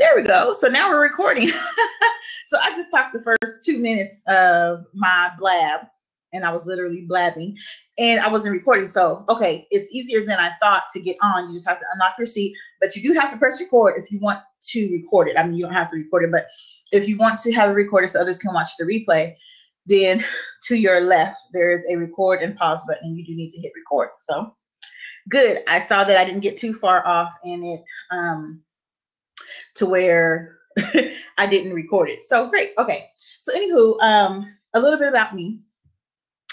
There we go. So now we're recording. So I just talked the first 2 minutes of my blab, and I was literally blabbing, and I wasn't recording. So, okay, it's easier than I thought to get on. You just have to unlock your seat, but you do have to press record if you want to record it. I mean, you don't have to record it, but if you want to have it recorded so others can watch the replay, then to your left, there is a record and pause button. You do need to hit record. So, good. I saw that I didn't get too far off in it to where I didn't record it. So great. Okay. So anywho, a little bit about me.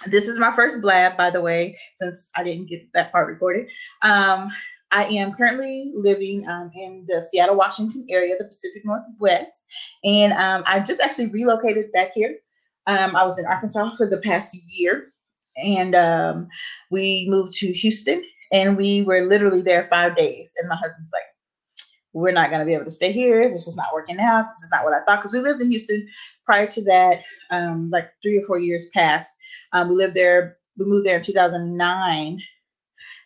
This is my first blab, by the way, since I didn't get that part recorded. I am currently living in the Seattle, Washington area, the Pacific Northwest. And I just actually relocated back here. I was in Arkansas for the past year, and we moved to Houston, and we were literally there 5 days. And my husband's like, we're not going to be able to stay here. This is not working out. This is not what I thought. Because we lived in Houston prior to that, like 3 or 4 years past. We moved there in 2009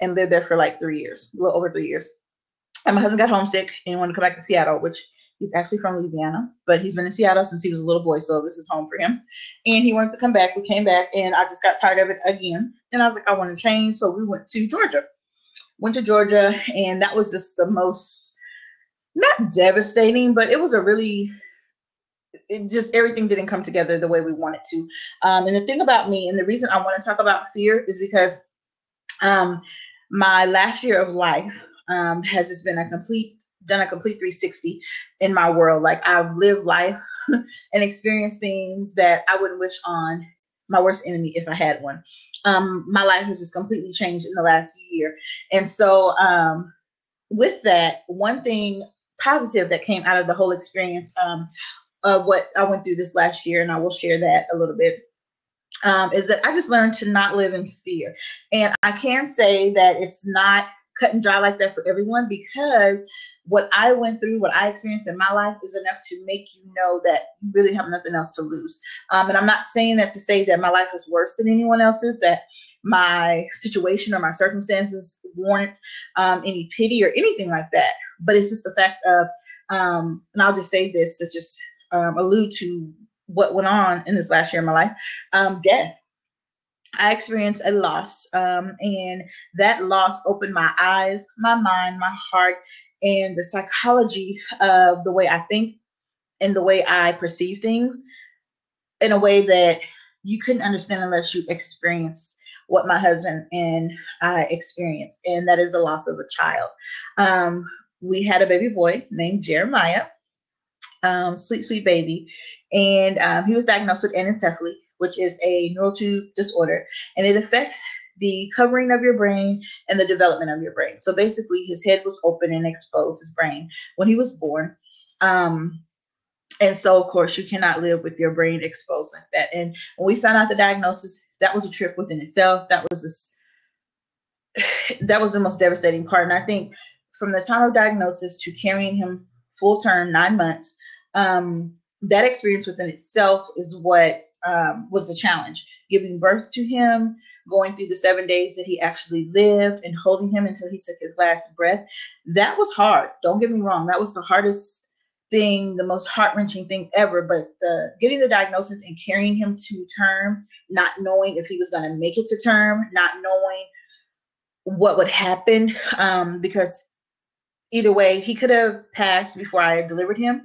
and lived there for like 3 years, a little over 3 years. And my husband got homesick and wanted to come back to Seattle, which he's actually from Louisiana, but he's been in Seattle since he was a little boy. So this is home for him. And he wanted to come back. We came back, and I just got tired of it again. And I was like, I want to change. So we went to Georgia. And that was just the most, not devastating, but it was just everything didn't come together the way we wanted to. And the thing about me, and the reason I want to talk about fear is because my last year of life has just been done a complete 360 in my world. Like, I've lived life and experienced things that I wouldn't wish on my worst enemy if I had one. My life has just completely changed in the last year. And so with that, one thing positive that came out of the whole experience of what I went through this last year, and I will share that a little bit, is that I just learned to not live in fear. And I can say that it's not cut and dry like that for everyone, because what I went through, what I experienced in my life is enough to make you know that you really have nothing else to lose. And I'm not saying that to say that my life is worse than anyone else's, that my situation or my circumstances warrant any pity or anything like that. But it's just the fact of, and I'll just say this to just allude to what went on in this last year of my life, death. I experienced a loss, and that loss opened my eyes, my mind, my heart, and the psychology of the way I think and the way I perceive things in a way that you couldn't understand unless you experienced what my husband and I experienced, and that is the loss of a child. We had a baby boy named Jeremiah, sweet, sweet baby, and he was diagnosed with anencephaly, which is a neural tube disorder, and it affects the covering of your brain and the development of your brain. So basically, his head was open and exposed, his brain, when he was born. And so, of course, you cannot live with your brain exposed like that. And when we found out the diagnosis, that was a trip within itself. That was the most devastating part. And I think from the time of diagnosis to carrying him full term, 9 months, that experience within itself is what was the challenge. Giving birth to him, going through the 7 days that he actually lived, and holding him until he took his last breath. That was hard. Don't get me wrong. That was the hardest thing, the most heart-wrenching thing ever. But getting the diagnosis and carrying him to term, not knowing if he was going to make it to term, not knowing what would happen, because either way, he could have passed before I delivered him.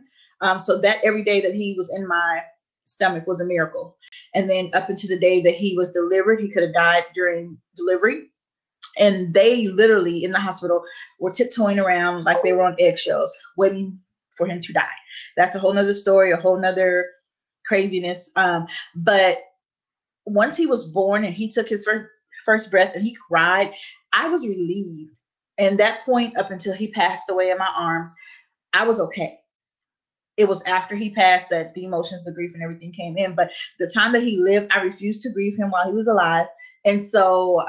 So that every day that he was in my stomach was a miracle. And then up until the day that he was delivered, he could have died during delivery. And they literally in the hospital were tiptoeing around like they were on eggshells, waiting for him to die. That's a whole nother story, a whole nother craziness. But once he was born and he took his first breath and he cried, I was relieved. And that point up until he passed away in my arms, I was okay. It was after he passed that the emotions, the grief, and everything came in. But the time that he lived, I refused to grieve him while he was alive. And so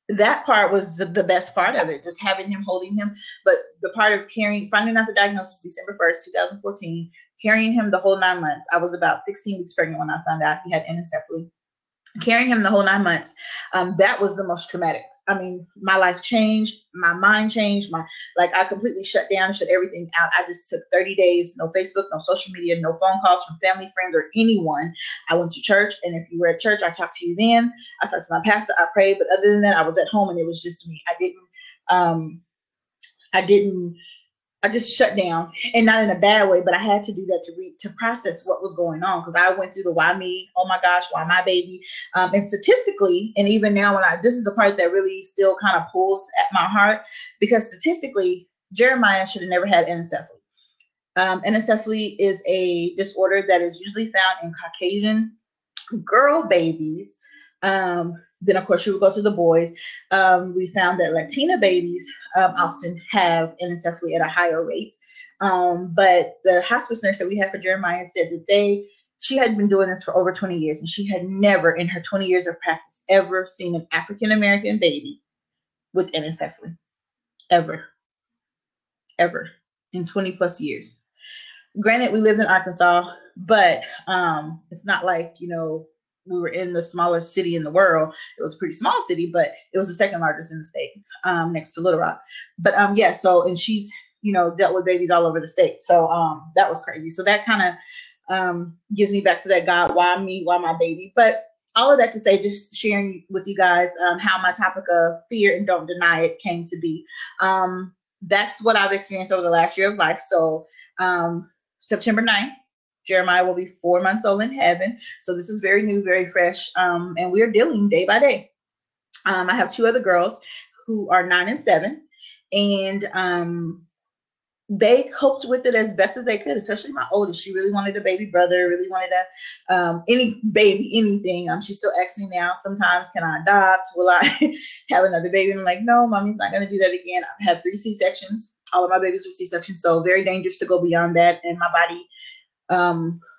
that part was the best part of it, just having him, holding him. But the part of finding out the diagnosis December 1st, 2014, carrying him the whole 9 months. I was about 16 weeks pregnant when I found out he had anencephaly. Carrying him the whole 9 months, that was the most traumatic my life changed, my mind changed, I completely shut down, shut everything out. I just took 30 days, no Facebook, no social media, no phone calls from family, friends, or anyone. I went to church, and if you were at church, I talked to you then. I talked to my pastor, I prayed, but other than that, I was at home and it was just me. I just shut down, and not in a bad way, but I had to do that to process what was going on, because I went through the why me, oh my gosh, why my baby, and statistically, and even now this is the part that really still kind of pulls at my heart, because statistically, Jeremiah should have never had anencephaly. Anencephaly is a disorder that is usually found in Caucasian girl babies. Then, of course, you would go to the boys. We found that Latina babies often have anencephaly at a higher rate. But the hospice nurse that we had for Jeremiah said that she had been doing this for over 20 years, and she had never in her 20 years of practice ever seen an African-American baby with anencephaly. Ever in 20 plus years. Granted, we lived in Arkansas, but it's not like, we were in the smallest city in the world. It was a pretty small city, but it was the second largest in the state, next to Little Rock. But and she's, dealt with babies all over the state. So that was crazy. So that kind of gives me back to that God, why me, why my baby? But all of that to say, just sharing with you guys how my topic of fear and don't deny it came to be. That's what I've experienced over the last year of life. So September 9th, Jeremiah will be 4 months old in heaven. So this is very new, very fresh. And we're dealing day by day. I have two other girls who are 9 and 7. And they coped with it as best as they could, especially my oldest. She really wanted a baby brother, really wanted any baby, anything. She still asks me now, sometimes, can I adopt? Will I have another baby? And I'm like, no, mommy's not going to do that again. I've had 3 C-sections. All of my babies were C-sections, so very dangerous to go beyond that. And my body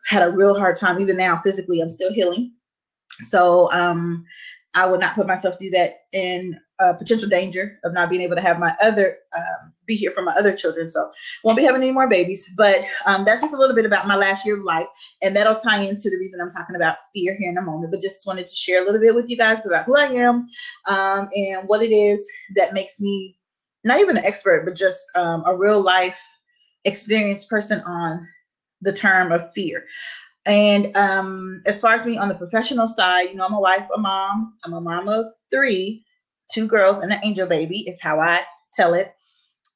had a real hard time. Even now, physically, I'm still healing. So I would not put myself through that in potential danger of not being able to have my be here for my other children. So won't be having any more babies. But that's just a little bit about my last year of life. And that'll tie into the reason I'm talking about fear here in a moment. But just wanted to share a little bit with you guys about who I am and what it is that makes me not even an expert, but just a real life experienced person on the term of fear. And as far as me on the professional side, I'm a wife, a mom. I'm a mom of 3, 2 girls and an angel baby is how I tell it.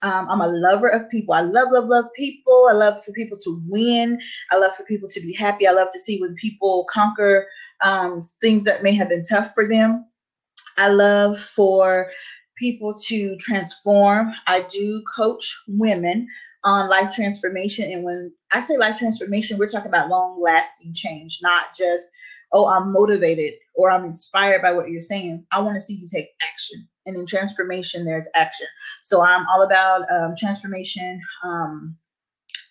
I'm a lover of people. I love people. I love for people to win. I love for people to be happy. I love to see when people conquer things that may have been tough for them. I love for people to transform. I do coach women on life transformation. And when I say life transformation, we're talking about long lasting change, not just, oh, I'm motivated or I'm inspired by what you're saying. I want to see you take action. And in transformation, there's action. So I'm all about transformation,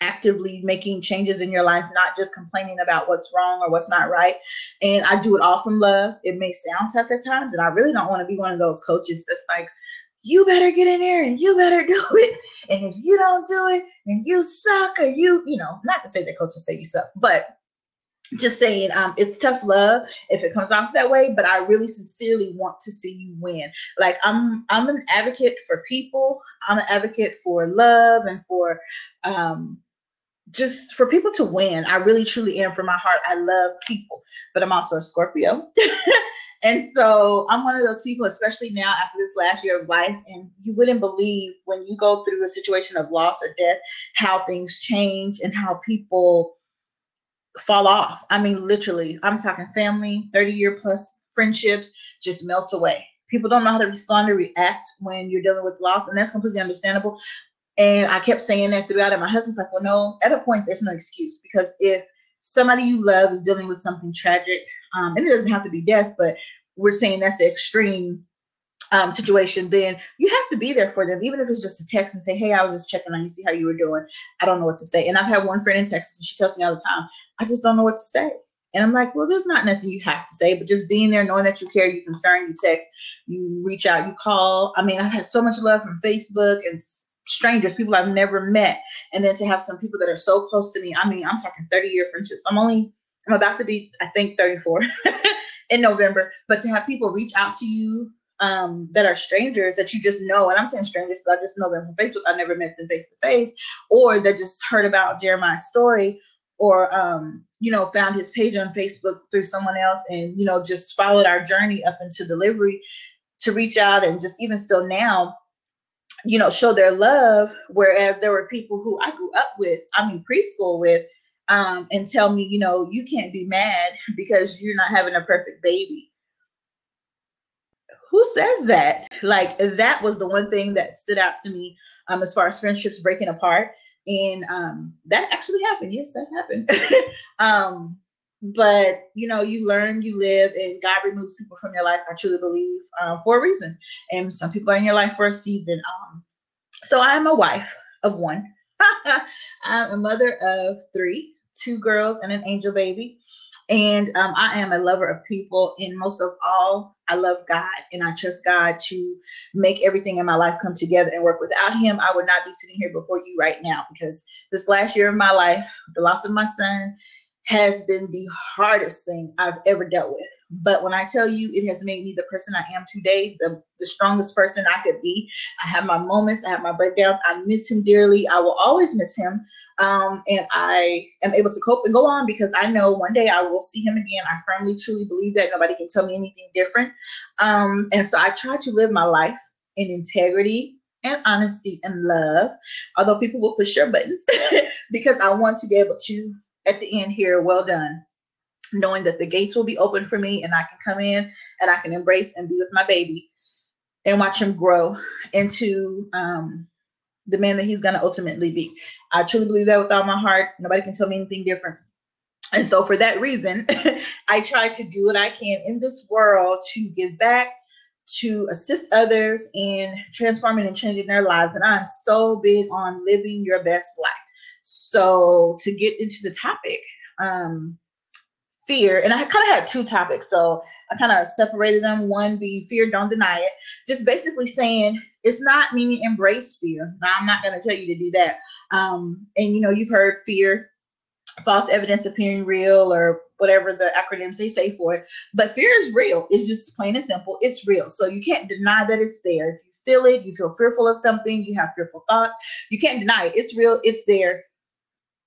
actively making changes in your life, not just complaining about what's wrong or what's not right. And I do it all from love. It may sound tough at times, and I really don't want to be one of those coaches that's like, you better get in there and you better do it. And if you don't do it, then you suck, or not to say that coaches say you suck, but just saying it's tough love if it comes off that way. But I really sincerely want to see you win. Like I'm an advocate for people. I'm an advocate for love and for just for people to win. I really truly am from my heart. I love people, but I'm also a Scorpio. And so I'm one of those people, especially now after this last year of life, and you wouldn't believe when you go through a situation of loss or death, how things change and how people fall off. I mean, literally, I'm talking family, 30-year plus friendships just melt away. People don't know how to respond or react when you're dealing with loss, and that's completely understandable. And I kept saying that throughout, and my husband's like, well, no, at a point, there's no excuse, because if somebody you love is dealing with something tragic, and it doesn't have to be death, but we're saying that's the extreme situation, then you have to be there for them, even if it's just a text and say, hey, I was just checking on you, see how you were doing. I don't know what to say. And I've had one friend in Texas, and she tells me all the time, I just don't know what to say. And I'm like, well, there's not nothing you have to say, but just being there, knowing that you care, you concern, you text, you reach out, you call. I mean, I've had so much love from Facebook and strangers, people I've never met. And then to have some people that are so close to me. I mean, I'm talking 30-year friendships. I'm about to be, I think, 34 in November. But to have people reach out to you that are strangers that you just know. And I'm saying strangers because I just know them from Facebook. I never met them face to face, or that just heard about Jeremiah's story, or, found his page on Facebook through someone else, and, just followed our journey up into delivery to reach out and just even still now, show their love. Whereas there were people who I grew up with, preschool with, and tell me, you can't be mad because you're not having a perfect baby. Who says that? Like, that was the one thing that stood out to me, as far as friendships breaking apart. And that actually happened. Yes, that happened. But you learn, you live, and God removes people from your life, I truly believe, for a reason. And some people are in your life for a season. So I'm a wife of one. I'm a mother of 3, 2 girls and an angel baby. And I am a lover of people. And most of all, I love God, and I trust God to make everything in my life come together and work. Without him, I would not be sitting here before you right now, because this last year of my life, the loss of my son, has been the hardest thing I've ever dealt with. But when I tell you, it has made me the person I am today, the strongest person I could be. I have my moments, I have my breakdowns. I miss him dearly. I will always miss him. And I am able to cope and go on because I know one day I will see him again. I firmly, truly believe that. Nobody can tell me anything different. And so I try to live my life in integrity and honesty and love, although people will push your buttons because I want to be able to, at the end here, well done, knowing that the gates will be open for me and I can come in and I can embrace and be with my baby and watch him grow into the man that he's going to ultimately be. I truly believe that with all my heart. Nobody can tell me anything different. And so for that reason, I try to do what I can in this world to give back, to assist others in transforming and changing their lives. And I'm so big on living your best life. So to get into the topic, fear, and I kind of had 2 topics, so I kind of separated them. One being fear, don't deny it. Just basically saying it's not meaning embrace fear. Now, I'm not going to tell you to do that. And you've heard fear, false evidence appearing real, or whatever the acronyms they say for it. But fear is real. It's just plain and simple. It's real. So you can't deny that it's there. If you feel it, you feel fearful of something, you have fearful thoughts, you can't deny it. It's real. It's there.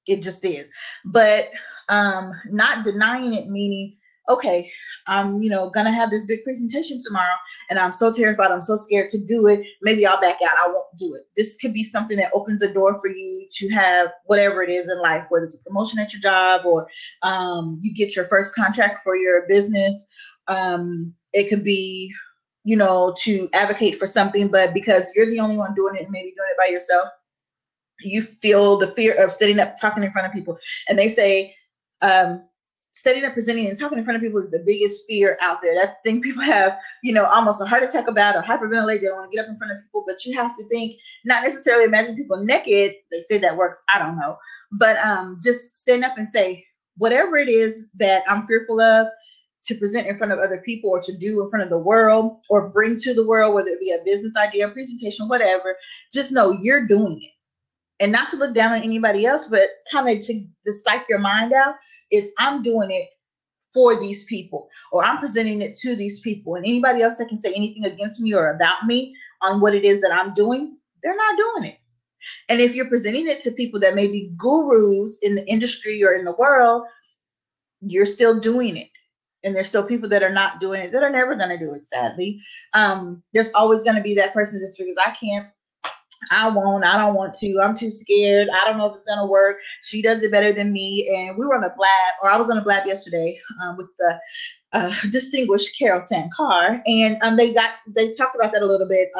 It just is. But not denying it, meaning, okay, I'm, gonna have this big presentation tomorrow and I'm so terrified, I'm so scared to do it. Maybe I'll back out. I won't do it. This could be something that opens a door for you to have whatever it is in life, whether it's a promotion at your job, or you get your first contract for your business. It could be, to advocate for something, but because you're the only one doing it and maybe doing it by yourself, you feel the fear of standing up, talking in front of people. And they say, standing up, presenting, and talking in front of people is the biggest fear out there. That thing people have, almost a heart attack about, or hyperventilate. They don't want to get up in front of people. But you have to think, not necessarily imagine people naked. They say that works. I don't know. But just stand up and say, whatever it is that I'm fearful of, to present in front of other people, or to do in front of the world, or bring to the world, whether it be a business idea, a presentation, whatever, just know you're doing it. And not to look down on anybody else, but kind of to psych your mind out. It's, I'm doing it for these people, or I'm presenting it to these people. And anybody else that can say anything against me or about me on what it is that I'm doing, they're not doing it. And if you're presenting it to people that may be gurus in the industry or in the world, you're still doing it. And there's still people that are not doing it, that are never going to do it, sadly. There's always going to be that person just because I can't, I won't, I don't want to, I'm too scared, I don't know if it's going to work, she does it better than me. And we were on a blab, or I was on a blab yesterday with the distinguished Carol Sankar, and they talked about that a little bit.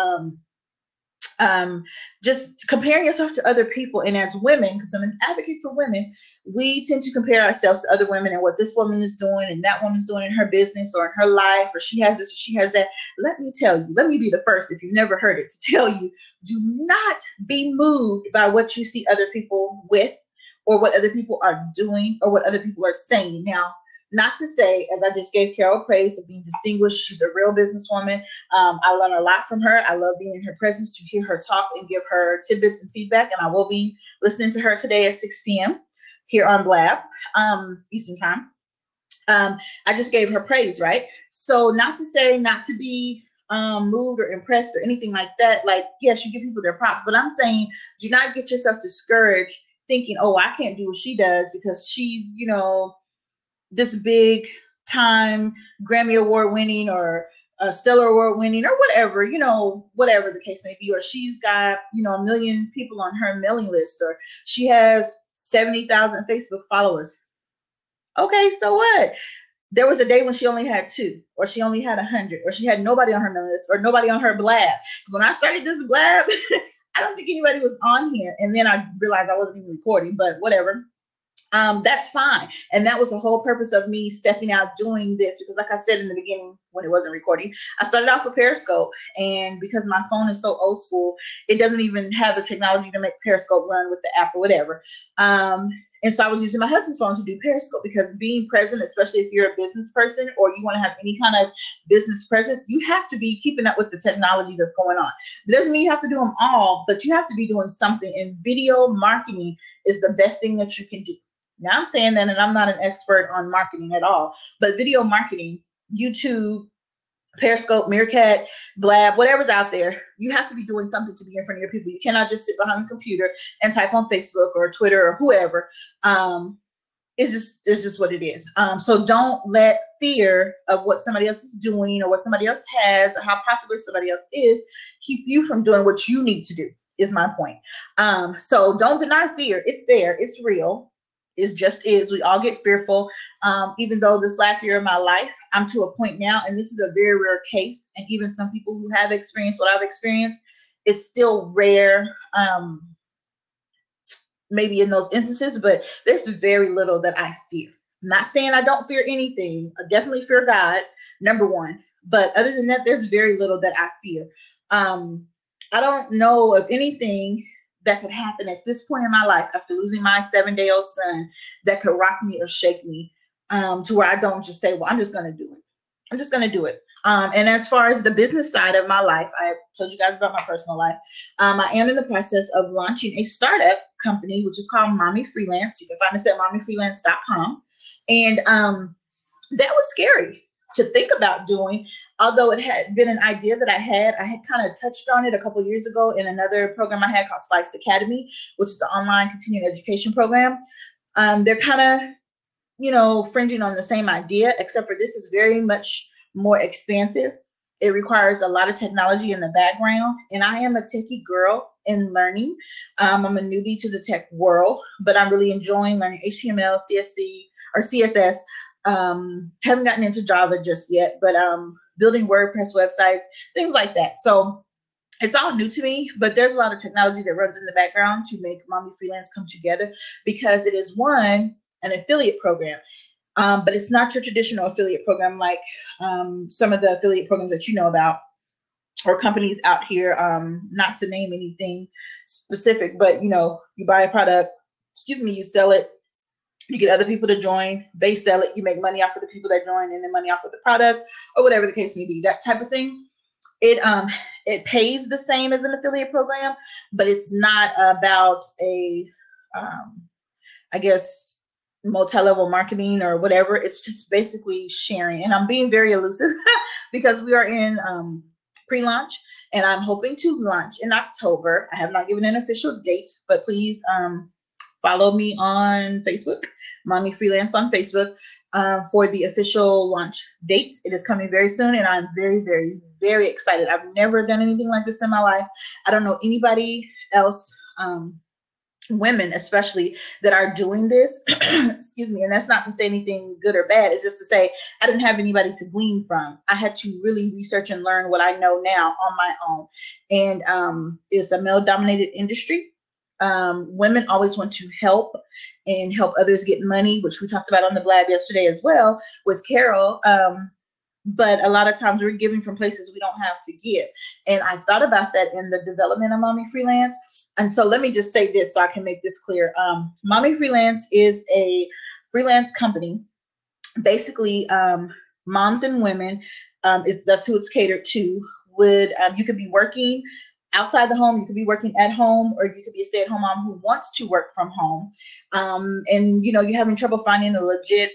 Just comparing yourself to other people. And as women, because I'm an advocate for women, we tend to compare ourselves to other women and what this woman is doing and that woman's doing in her business or in her life, or she has this or she has that. Let me tell you, let me be the first, if you've never heard it, to tell you, do not be moved by what you see other people with, or what other people are doing, or what other people are saying. Now, not to say, as I just gave Carol praise of being distinguished, she's a real businesswoman. I learn a lot from her. I love being in her presence, to hear her talk and give her tidbits and feedback. And I will be listening to her today at 6 p.m. here on Blab, Eastern time. I just gave her praise, right? So not to say not to be moved or impressed or anything like that. Like, yes, you give people their props, but I'm saying do not get yourself discouraged thinking, oh, I can't do what she does because she's, this big time Grammy Award winning or a Stellar Award winning or whatever, whatever the case may be, or she's got, a million people on her mailing list, or she has 70,000 Facebook followers. Okay, so what? There was a day when she only had 2, or she only had 100, or she had nobody on her mailing list, or nobody on her blab. Because when I started this blab, I don't think anybody was on here. And then I realized I wasn't even recording, but whatever. That's fine. And that was the whole purpose of me stepping out doing this, because like I said in the beginning when it wasn't recording, I started off with Periscope, and because my phone is so old school, it doesn't even have the technology to make Periscope run with the app or whatever. And so I was using my husband's phone to do Periscope, because being present, especially if you're a business person or you want to have any kind of business presence, you have to be keeping up with the technology that's going on. It doesn't mean you have to do them all, but you have to be doing something. And video marketing is the best thing that you can do. Now I'm saying that, and I'm not an expert on marketing at all, but video marketing, YouTube, Periscope, Meerkat, Blab, whatever's out there, you have to be doing something to be in front of your people. You cannot just sit behind the computer and type on Facebook or Twitter or whoever. It's just what it is. So don't let fear of what somebody else is doing or what somebody else has or how popular somebody else is keep you from doing what you need to do, is my point. So don't deny fear. It's there. It's real. It just is. We all get fearful. Even though this last year of my life, I'm to a point now, and this is a very rare case, and even some people who have experienced what I've experienced, it's still rare, maybe in those instances, but there's very little that I fear. I'm not saying I don't fear anything. I definitely fear God, number one. But other than that, there's very little that I fear. I don't know of anything that could happen at this point in my life after losing my 7-day-old son that could rock me or shake me, to where I don't just say, well, I'm just going to do it. I'm just going to do it. And as far as the business side of my life, I told you guys about my personal life. I am in the process of launching a startup company, which is called Mommy Freelance. You can find us at mommyfreelance.com. And that was scary to think about doing. Although it had been an idea that I had kind of touched on it a couple years ago in another program I had called Slice Academy, which is an online continuing education program. They're kind of, fringing on the same idea, except for this is very much more expansive. It requires a lot of technology in the background, and I am a techie girl in learning. I'm a newbie to the tech world, but I'm really enjoying learning HTML, CSS. Haven't gotten into Java just yet, but building WordPress websites, things like that. So it's all new to me, but there's a lot of technology that runs in the background to make Mommy Freelance come together, because it is an affiliate program. But it's not your traditional affiliate program like some of the affiliate programs that you know about, or companies out here, not to name anything specific, but you buy a product, you sell it, you get other people to join, they sell it, you make money off of the people that join, and then money off of the product, or whatever the case may be, that type of thing. It pays the same as an affiliate program, but it's not about a I guess multi-level marketing or whatever. It's just basically sharing. And I'm being very elusive because we are in pre-launch, and I'm hoping to launch in October. I have not given an official date, but please follow me on Facebook, Mommy Freelance on Facebook, for the official launch date. It is coming very soon, and I'm very, very, very excited. I've never done anything like this in my life. I don't know anybody else, women especially, that are doing this. Excuse me. And that's not to say anything good or bad. It's just to say I didn't have anybody to glean from. I had to really research and learn what I know now on my own. And it's a male-dominated industry. Women always want to help and help others get money, which we talked about on the Blab yesterday as well with Carol. But a lot of times we're giving from places we don't have to give. And I thought about that in the development of Mommy Freelance. And so let me just say this so I can make this clear. Mommy Freelance is a freelance company. Basically, moms and women, that's who it's catered to. You could be working outside the home, you could be working at home, or you could be a stay-at-home mom who wants to work from home. And you're having trouble finding a legit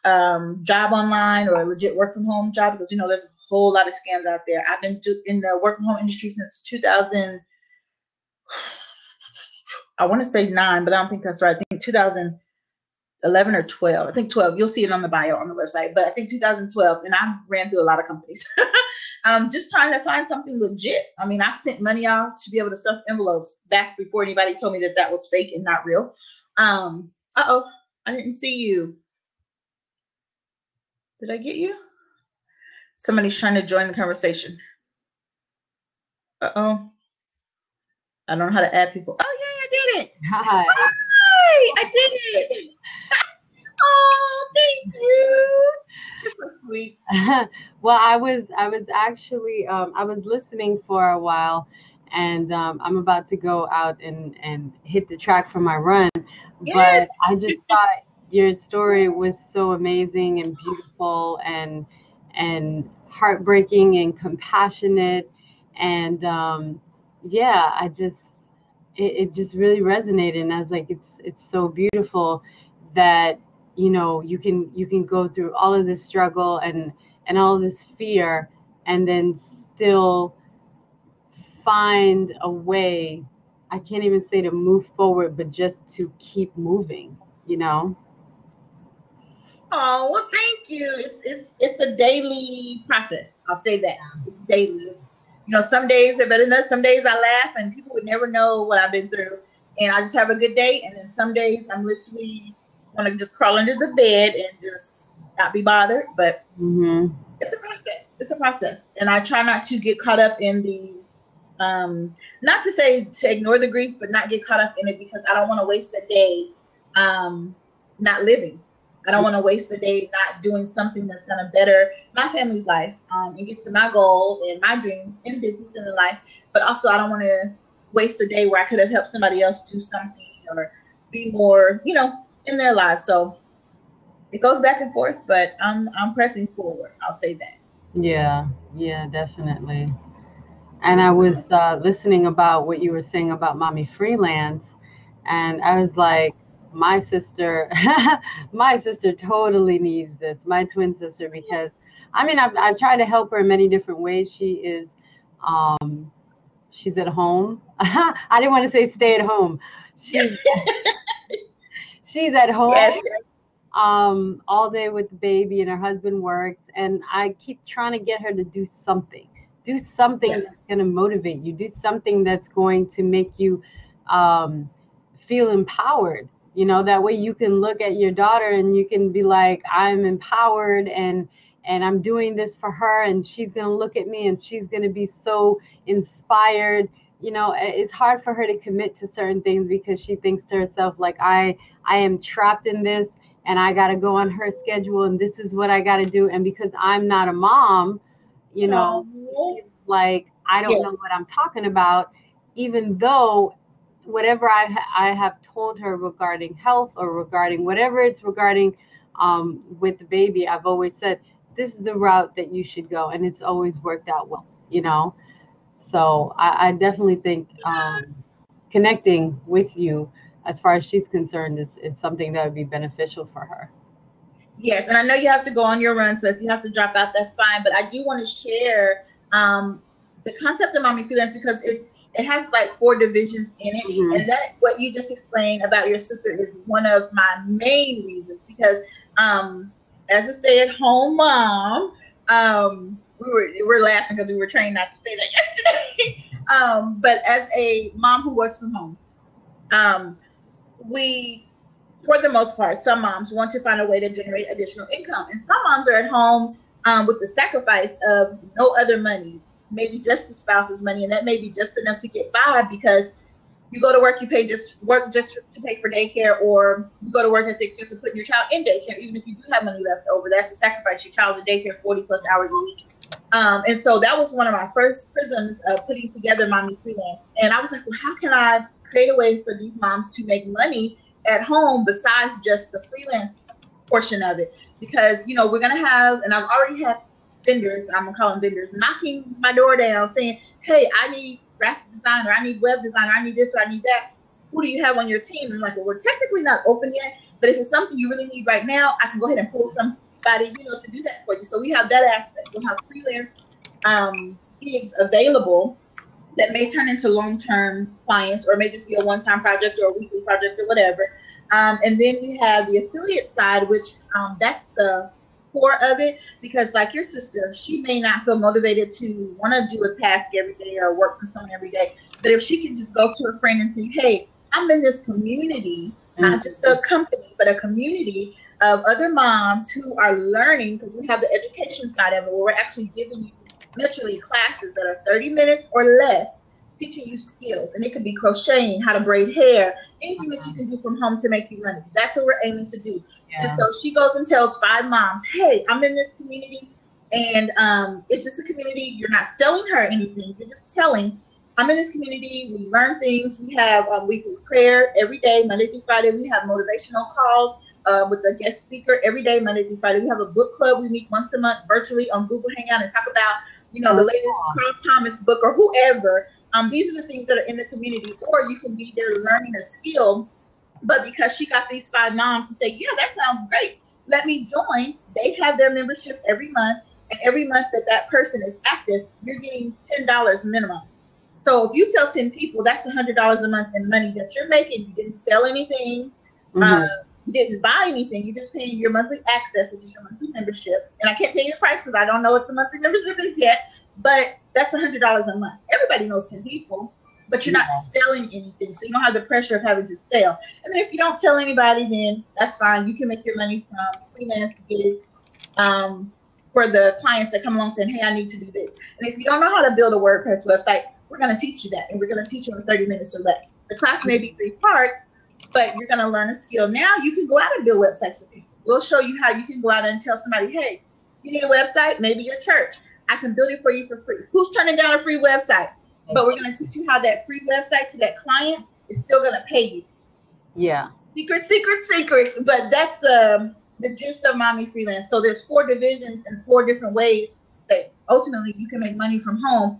job online or a legit work from home job, because there's a whole lot of scams out there. I've been in the work from home industry since 2000. I want to say 9, but I don't think that's right. I think 2011 or 12. I think 12. You'll see it on the bio on the website, but I think 2012. And I ran through a lot of companies. Just trying to find something legit. I mean, I've sent money out to be able to stuff envelopes back before anybody told me that was fake and not real. Uh-oh, I didn't see you. Did I get you? Somebody's trying to join the conversation. Uh-oh. I don't know how to add people. Oh, yeah, I did it. Hi. Hi, I did it. Oh, thank you. You're so sweet. Well, I was actually I was listening for a while, and I'm about to go out and hit the track for my run. Yes. But I just thought your story was so amazing and beautiful and heartbreaking and compassionate, and yeah, it just really resonated, and I was like, it's so beautiful that you can go through all of this struggle and all of this fear, and then still find a way. I can't even say to move forward, but just to keep moving, you know. Oh, well, thank you. It's a daily process. I'll say that. It's daily. Some days are better than others. Some days I laugh and people would never know what I've been through. And I just have a good day. And then some days I'm literally want to just crawl under the bed and just not be bothered. But it's a process. It's a process. And I try not to get caught up in the, not to say to ignore the grief, but not get caught up in it, because I don't want to waste a day not living. I don't want to waste a day not doing something that's going to better my family's life and get to my goal and my dreams in business and in life. But also, I don't want to waste a day where I could have helped somebody else do something or be more, in their lives. So it goes back and forth, but I'm pressing forward. I'll say that. Yeah, yeah, definitely. And I was listening about what you were saying about mommy freelance, and I was like, my sister, my sister totally needs this, my twin sister, because I mean, I've tried to help her in many different ways. She's at home. I didn't want to say stay at home. She's she's at home. Yes. All day with the baby, and her husband works, and I keep trying to get her to do something that's going to motivate you, do something that's going to make you feel empowered, that way you can look at your daughter and you can be like, I'm empowered, and I'm doing this for her, and she's going to look at me and she's going to be so inspired. It's hard for her to commit to certain things because she thinks to herself, like, I am trapped in this, and I got to go on her schedule, and this is what I got to do. And because I'm not a mom, like, I don't know what I'm talking about, even though whatever I have told her regarding health or regarding whatever it's regarding with the baby, I've always said, this is the route that you should go. And it's always worked out well. So I definitely think connecting with you, as far as she's concerned, is something that would be beneficial for her. Yes, and I know you have to go on your run, so if you have to drop out, that's fine. But I do want to share the concept of mommy freelance, because it has like 4 divisions in it, and that what you just explained about your sister is one of my main reasons. Because as a stay-at-home mom, we were laughing because we were trained not to say that yesterday. But as a mom who works from home, we, for the most part, some moms want to find a way to generate additional income. And some moms are at home with the sacrifice of no other money, maybe just the spouse's money. And that may be just enough to get by, because you go to work, you work just to pay for daycare, or you go to work at the expense of putting your child in daycare. Even if you do have money left over, that's a sacrifice. Your child's in daycare 40 plus hours a week. And so that was one of my first prisms of putting together Mommy Freelance. And I was like, well, how can I create a way for these moms to make money at home besides just the freelance portion of it? Because, we're going to have, and I've already had vendors, I'm going to call them vendors, knocking my door down saying, hey, I need graphic designer, I need web designer, I need this or I need that. who do you have on your team? And I'm like, well, we're technically not open yet, but if it's something you really need right now, I can go ahead and pull somebody, to do that for you. So we have that aspect. We'll have freelance gigs available that may turn into long-term clients, or may just be a one-time project or a weekly project or whatever. And then we have the affiliate side, which that's the core of it, because like your sister, she may not feel motivated to want to do a task every day or work for someone every day. But if she can just go to a friend and say, hey, I'm in this community, not just a company, but a community of other moms who are learning, because we have the education side of it, where we're actually giving you literally classes that are 30 minutes or less, teaching you skills. And it could be crocheting, how to braid hair, anything that you can do from home to make you money. That's what we're aiming to do. Yeah. And so she goes and tells 5 moms, hey, I'm in this community, and it's just a community. You're not selling her anything. You're just telling, I'm in this community. We learn things. We have weekly prayer every day, Monday through Friday. We have motivational calls with a guest speaker every day, Monday through Friday. We have a book club. We meet once a month virtually on Google Hangout and talk about, the latest Carl Thomas book or whoever. These are the things that are in the community. Or you can be there learning a skill, but because she got these 5 moms to say, yeah, that sounds great, let me join. They have their membership every month, and every month that person is active, you're getting $10 minimum. So if you tell 10 people, that's $100 a month in money that you're making. You didn't sell anything. You didn't buy anything. You're just paying your monthly access, which is your monthly membership. And I can't tell you the price because I don't know what the monthly membership is yet, but that's $100 a month. Everybody knows 10 people, but you're not selling anything. So you don't have the pressure of having to sell. And then if you don't tell anybody, then that's fine. You can make your money from freelance gigs for the clients that come along saying, hey, I need to do this. And if you don't know how to build a WordPress website, we're going to teach you that. And we're going to teach you in 30 minutes or less. The class may be 3 parts, but you're going to learn a skill. Now you can go out and build websites for people. We'll show you how you can go out and tell somebody, hey, you need a website, maybe your church. I can build it for you for free. Who's turning down a free website? But we're going to teach you how that free website to that client is still going to pay you. Yeah. Secrets. But that's the gist of Mommy Freelance. So there's 4 divisions and 4 different ways that ultimately you can make money from home.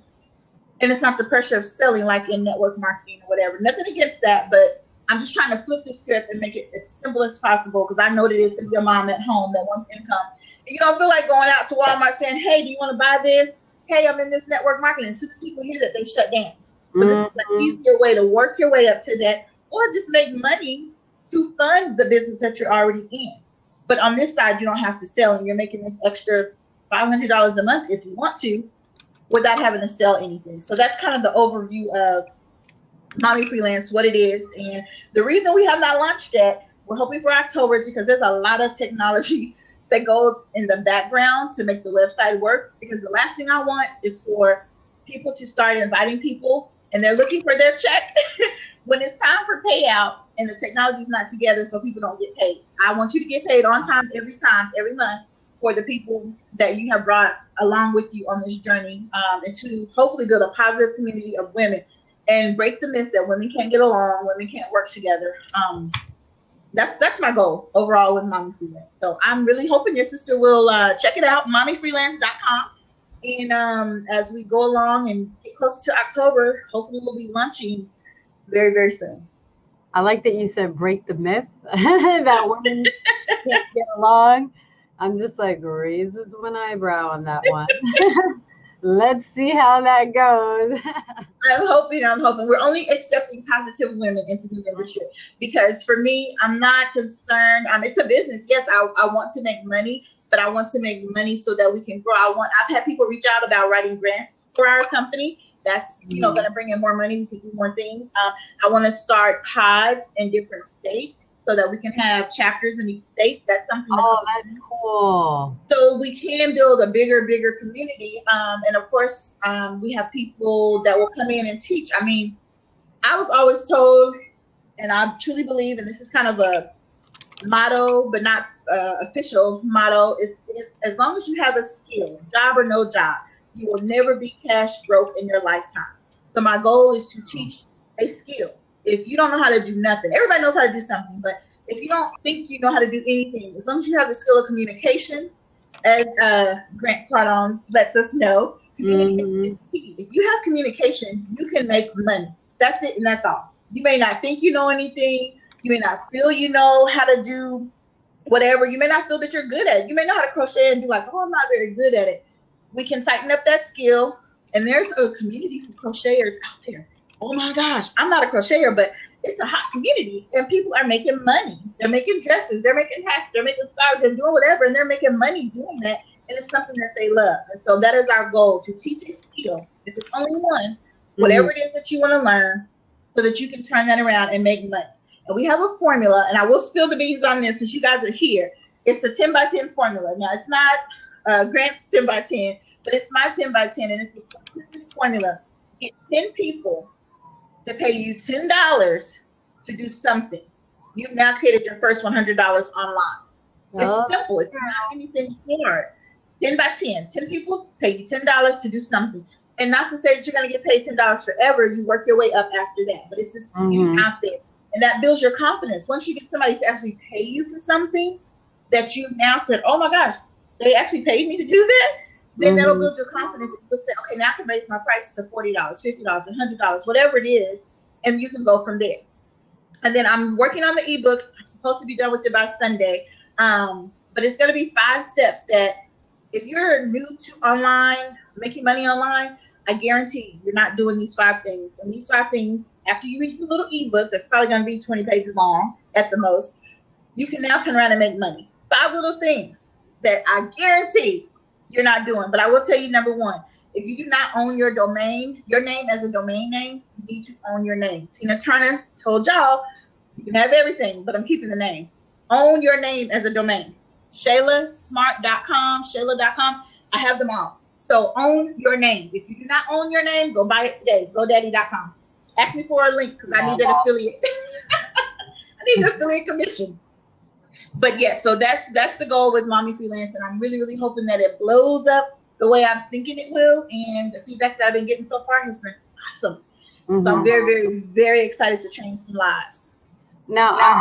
And it's not the pressure of selling like in network marketing or whatever. Nothing against that, but I'm just trying to flip the script and make it as simple as possible, because I know what it is to be a mom at home that wants income. And you don't feel like going out to Walmart saying, hey, do you want to buy this? Hey, I'm in this network marketing. As soon as people hear that, they shut down. So this is an easier way to work your way up to that, or just make money to fund the business that you're already in. But on this side, you don't have to sell, and you're making this extra $500 a month if you want to, without having to sell anything. So that's kind of the overview of Mommy Freelance, what it is. And the reason we have not launched yet, we're hoping for October, is because there's a lot of technology that goes in the background to make the website work. Because the last thing I want is for people to start inviting people and they're looking for their check when it's time for payout and the technology is not together, so people don't get paid. I want you to get paid on time, every month, for the people that you have brought along with you on this journey, and to hopefully build a positive community of women and break the myth that women can't get along, women can't work together. That's my goal overall with Mommy Freelance. So I'm really hoping your sister will check it out, mommyfreelance.com. And as we go along and get closer to October, hopefully we'll be launching very, very soon. I like that you said break the myth that women can't get along. I'm just like, raises one eyebrow on that one. Let's see how that goes. I'm hoping. We're only accepting positive women into the membership, because for me, I'm not concerned. It's a business. Yes, I want to make money, but I want to make money so that we can grow. I've had people reach out about writing grants for our company. That's, going to bring in more money. We can do more things. I want to start pods in different states so that we can have chapters in each state. That's something. That's cool. So we can build a bigger community. And of course, we have people that will come in and teach. I mean, I was always told, and I truly believe, and this is kind of a motto, but not official motto. It's as long as you have a skill, job or no job, you will never be cash broke in your lifetime. So my goal is to teach a skill. If you don't know how to do nothing, everybody knows how to do something, but if you don't think you know how to do anything, as long as you have the skill of communication, as Grant Cardone lets us know, communication is key. If you have communication, you can make money. That's it, and that's all. You may not think you know anything. You may not feel you know how to do whatever. You may not feel that you're good at it. You may know how to crochet and be like, oh, I'm not very good at it. We can tighten up that skill. And there's a community for crocheters out there. Oh my gosh, I'm not a crocheter, but it's a hot community and people are making money. They're making dresses, they're making hats, they're making scarves, they're doing whatever, and they're making money doing that. And it's something that they love. And so that is our goal, to teach a skill, if it's only one, whatever it is that you want to learn, so that you can turn that around and make money. And we have a formula, and I will spill the beans on this since you guys are here. It's a 10 by 10 formula. Now, it's not Grant's 10 by 10, but it's my 10 by 10, and it's a simplistic formula. Get 10 people to pay you $10 to do something. You've now created your first $100 online. It's simple. It's not anything hard. 10 by 10. 10 people pay you $10 to do something. And not to say that you're going to get paid $10 forever. You work your way up after that. But it's just you out there. And that builds your confidence. Once you get somebody to actually pay you for something that you now said, oh my gosh, they actually paid me to do that, then that'll build your confidence. You'll say, okay, now I can raise my price to $40, $50, $100, whatever it is, and you can go from there. And then I'm working on the ebook. I'm supposed to be done with it by Sunday. But it's going to be 5 steps that if you're new to online, making money online, I guarantee you're not doing these 5 things. And these 5 things, after you read the little ebook, that's probably going to be 20 pages long at the most, you can now turn around and make money. 5 little things that I guarantee you're not doing. But I will tell you, number 1, if you do not own your domain, your name as a domain name, you need to own your name. Tina Turner told y'all, you can have everything, but I'm keeping the name. Own your name as a domain. ShaylaSmart.com, Shayla.com, I have them all. So own your name. If you do not own your name, go buy it today. GoDaddy.com. Ask me for a link because I need that affiliate. I need the affiliate commission. But yes, so that's the goal with Mommy Freelance, and I'm really, really hoping that it blows up the way I'm thinking it will. And the feedback that I've been getting so far has been awesome. So I'm very, very, very excited to change some lives. Now I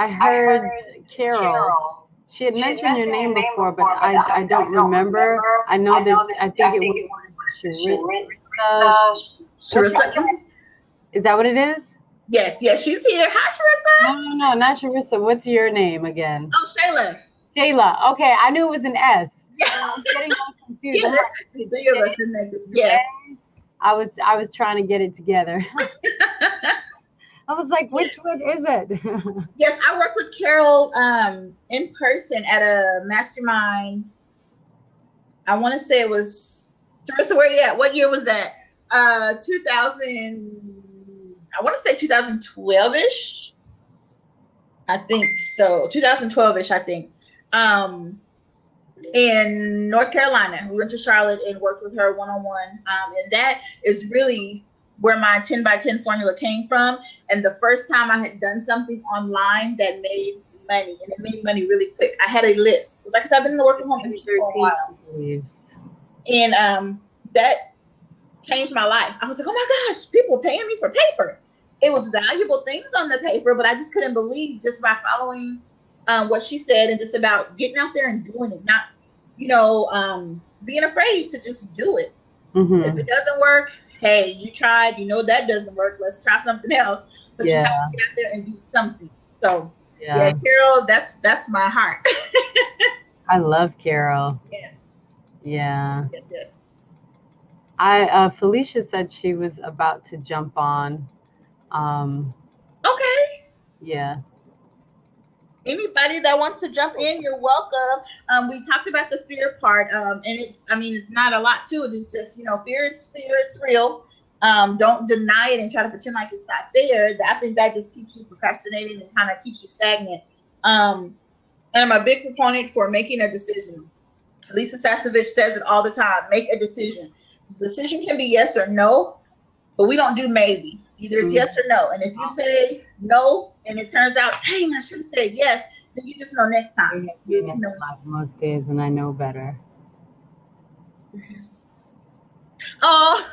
heard Carol. She had mentioned your name before, but I don't remember. I know that I think it was Sharissa. Is that what it is? Yes, she's here. Hi, Sharissa. No, not Sharissa. What's your name again? Oh, Shayla. Shayla. Okay, I knew it was an S. I'm getting all confused. Yes. I was trying to get it together. I was like, which one is it? Yes, I worked with Carol in person at a mastermind. I want to say it was, Teresa, where you at? What year was that? 2000, I want to say 2012-ish. I think so. 2012-ish, I think. In North Carolina. We went to Charlotte and worked with her one-on-one. And that is really where my 10 by 10 formula came from. And the first time I had done something online that made money, and it made money really quick. I had a list. Like I said, I've been in the work from home industry for a while. And that changed my life. I was like, oh my gosh, people are paying me for paper. It was valuable things on the paper, but I just couldn't believe, just by following what she said and just about getting out there and doing it, not, being afraid to just do it. If it doesn't work, hey, you tried, that doesn't work. Let's try something else. But you have to get out there and do something. So yeah, Carol, that's my heart. I love Carol. Yes. Yeah. Yes. Felicia said she was about to jump on. Okay. Yeah. Anybody that wants to jump in, you're welcome. We talked about the fear part, and it's not a lot to it. It's just, fear is fear. It's real. Don't deny it and try to pretend like it's not there. I think that just keeps you procrastinating and kind of keeps you stagnant. And I'm a big proponent for making a decision. Lisa Sasevich says it all the time. Make a decision. The decision can be yes or no, but we don't do maybe. Either it's yes or no. And if you say no and it turns out, dang, I should have said yes, then you just know next time. Most days, and I know better. Oh,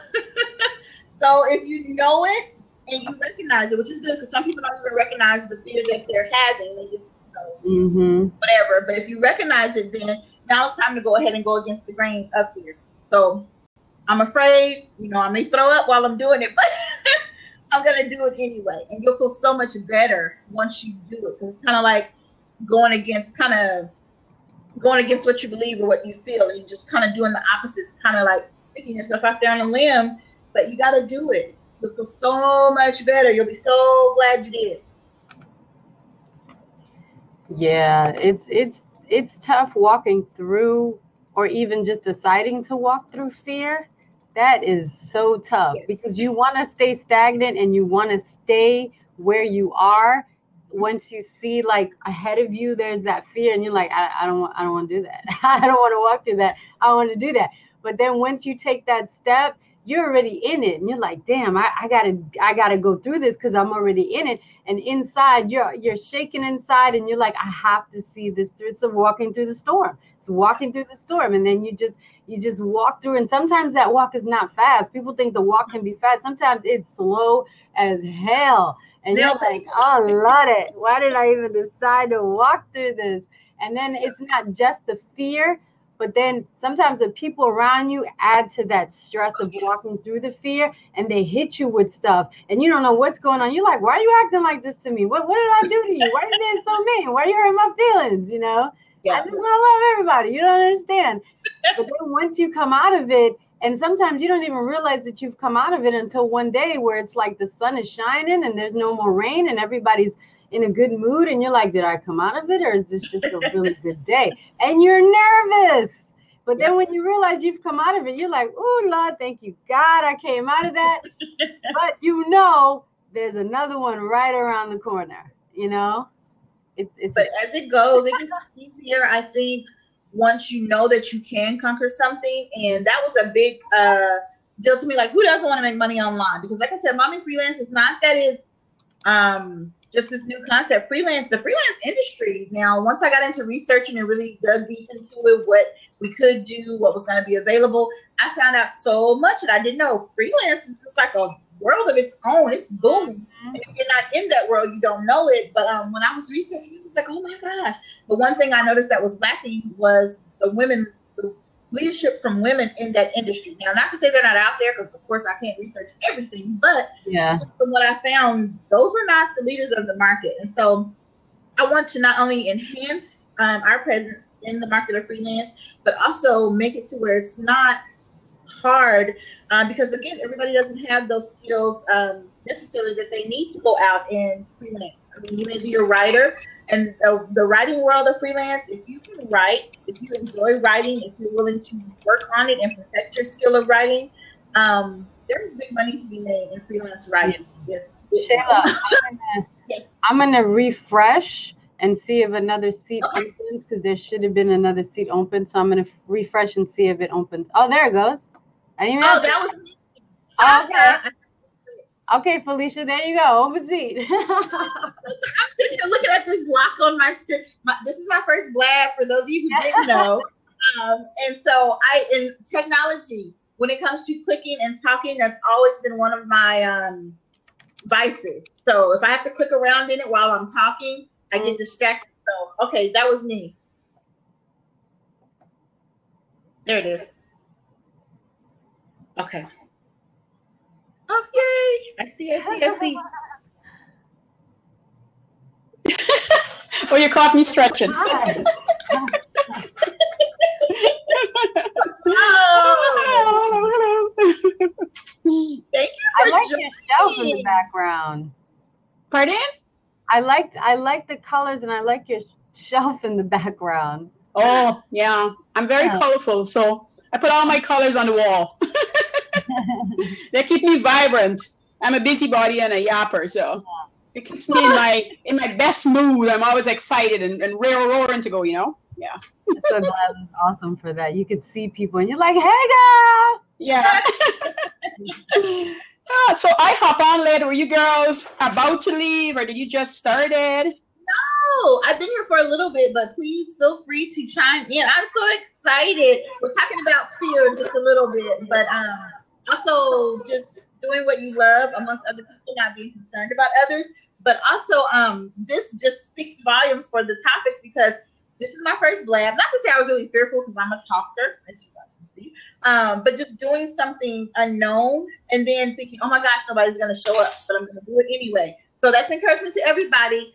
so if you know it and you recognize it, which is good, because some people don't even recognize the fear that they're having. They just, whatever. But if you recognize it, then now it's time to go ahead and go against the grain of fear. So I'm afraid, I may throw up while I'm doing it, but I'm gonna do it anyway. And you'll feel so much better once you do it. Because it's kind of like going against what you believe or what you feel, and you're just kind of doing the opposite, kind of like sticking yourself out there on a limb. But you got to do it. You'll feel so much better. You'll be so glad you did. Yeah, it's tough walking through or even just deciding to walk through fear. That is so tough Yes. because you want to stay stagnant and you want to stay where you are. Once you see like ahead of you, there's that fear, and you're like, I don't want to do that. I don't want to walk through that. I want to do that. But then once you take that step, you're already in it, and you're like, damn, I gotta go through this because I'm already in it. And inside you're shaking inside, and you're like, I have to see this through. It's walking through the storm. It's walking through the storm, and then you just walk through. And sometimes that walk is not fast. People think the walk can be fast. Sometimes it's slow as hell, and you're like, oh Lord, it, why did I even decide to walk through this? And then it's not just the fear, but then sometimes the people around you add to that stress of walking through the fear, and they hit you with stuff and you don't know what's going on. You're like, why are you acting like this to me? What did I do to you? Why are you being so mean? Why are you hurting my feelings? I Yeah. just want to love everybody. You don't understand. But then once you come out of it, and sometimes you don't even realize that you've come out of it until one day where it's like the sun is shining and there's no more rain and everybody's in a good mood, and you're like, did I come out of it, or is this just a really good day? And you're nervous. But then when you realize you've come out of it, you're like, oh Lord, thank you God I came out of that. But there's another one right around the corner. But as it goes, it gets easier, I think, once you know that you can conquer something. And that was a big deal to me. Like, who doesn't want to make money online? Because, like I said, mommy freelance is not that it's just this new concept. The freelance industry. Now, once I got into researching and really dug deep into it, what we could do, what was going to be available, I found out so much that I didn't know. Freelance is just like a world of its own. It's booming. And if you're not in that world, you don't know it. But when I was researching, it was like, oh my gosh. The one thing I noticed that was lacking was the leadership from women in that industry. Now, not to say they're not out there, because of course I can't research everything, but from what I found, those are not the leaders of the market. And so I want to not only enhance our presence in the market of freelance, but also make it to where it's not hard, because again, everybody doesn't have those skills necessarily that they need to go out and freelance. I mean, you may be a writer, and the writing world of freelance, if you can write, if you enjoy writing, if you're willing to work on it and perfect your skill of writing, there's big money to be made in freelance writing. Yes. Shayla, yes. I'm gonna refresh and see if another seat opens, because there should have been another seat open. So I'm gonna refresh and see if it opens. Oh, there it goes. That was me. Okay. Okay, Felicia, there you go. Open seat. I'm sitting here looking at this lock on my screen. This is my first blab, for those of you who didn't know. And so in technology, when it comes to clicking and talking, that's always been one of my vices. So if I have to click around in it while I'm talking, I get distracted. So, okay, that was me. There it is. Okay. Oh, yay. I see. Oh, you caught me stretching. Oh. Thank you for I like your shelf in the background. Pardon? I like the colors, and I like your shelf in the background. Oh, yeah. I'm very colorful, so I put all my colors on the wall. They keep me vibrant. I'm a busybody and a yapper, so it keeps me in my best mood. I'm always excited and roaring to go, Yeah. So that's awesome for that. You could see people and you're like, hey girl. Yeah. So I hop on later. Were you girls about to leave, or did you just started? No, I've been here for a little bit, but please feel free to chime in. I'm so excited. We're talking about fear just a little bit, but also just doing what you love amongst other people, not being concerned about others. But also, this just speaks volumes for the topics, because this is my first blab. Not to say I was really fearful, because I'm a talker, as you guys can see. But just doing something unknown and then thinking, oh my gosh, nobody's going to show up, but I'm going to do it anyway. So that's encouragement to everybody.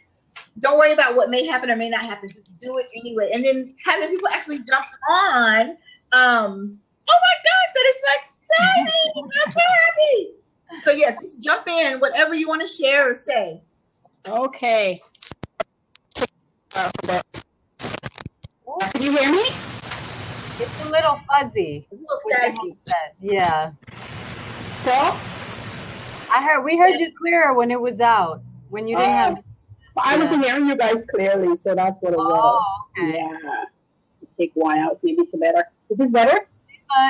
Don't worry about what may happen or may not happen. Just do it anyway. And then having people actually jump on. Oh my gosh, that is so exciting. I'm so happy. So yes, just jump in, whatever you want to share or say. Okay. Can you hear me? It's a little fuzzy. It's a little staticky. Yeah. Still? We heard you clearer when it was out. When you didn't have. I wasn't hearing you guys clearly, so that's what it was. Okay. Yeah. Take one out. Maybe it's better. Is this better?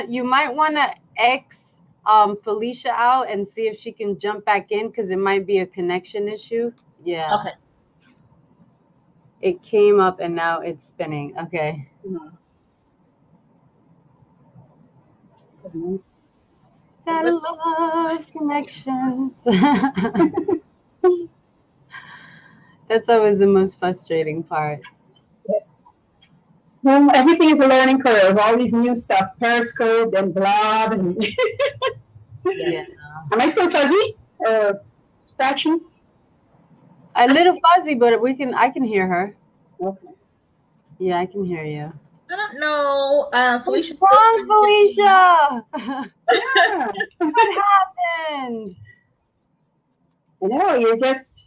You might want to X Felicia out and see if she can jump back in because it might be a connection issue. Yeah. Okay. It came up and now it's spinning. Okay. I love connections. That's always the most frustrating part. Yes. Well, everything is a learning curve. All these new stuff, Periscope and Blab. And Yeah. Am I still fuzzy? Scratching? A little fuzzy, but I can hear her. Okay. Yeah, I can hear you. I don't know. Felicia. What's wrong, Felicia? Yeah. What happened? I know, you're just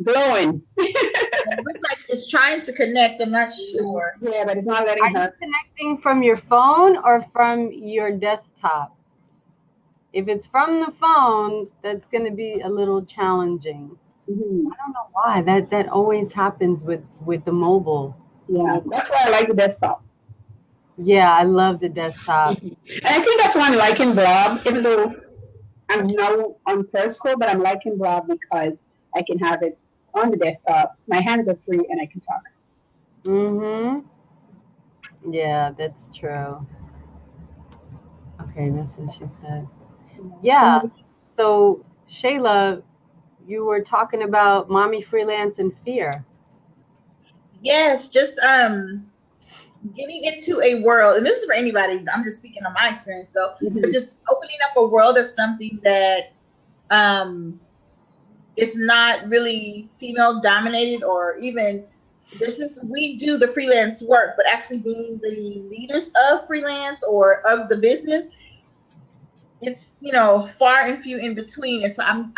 glowing. It looks like it's trying to connect. I'm not sure. Yeah, but it's not letting Are you her. connecting from your phone or from your desktop? If it's from the phone, that's going to be a little challenging. Mm-hmm. I don't know why. That always happens with the mobile. Yeah, that's why I like the desktop. Yeah, I love the desktop. And I think that's why I'm liking Blab, even though I'm now on Periscope, but I'm liking Blab because I can have it on the desktop. My hands are free and I can talk. Mm-hmm. Yeah, that's true. Okay, that's what she said. Yeah. So, Shayla, you were talking about mommy freelance and fear. Yes, just getting into a world, and this is for anybody. I'm just speaking on my experience though, but just opening up a world of something that it's not really female dominated, or even we do the freelance work, but actually being the leaders of freelance or of the business, it's far and few in between. And so I'm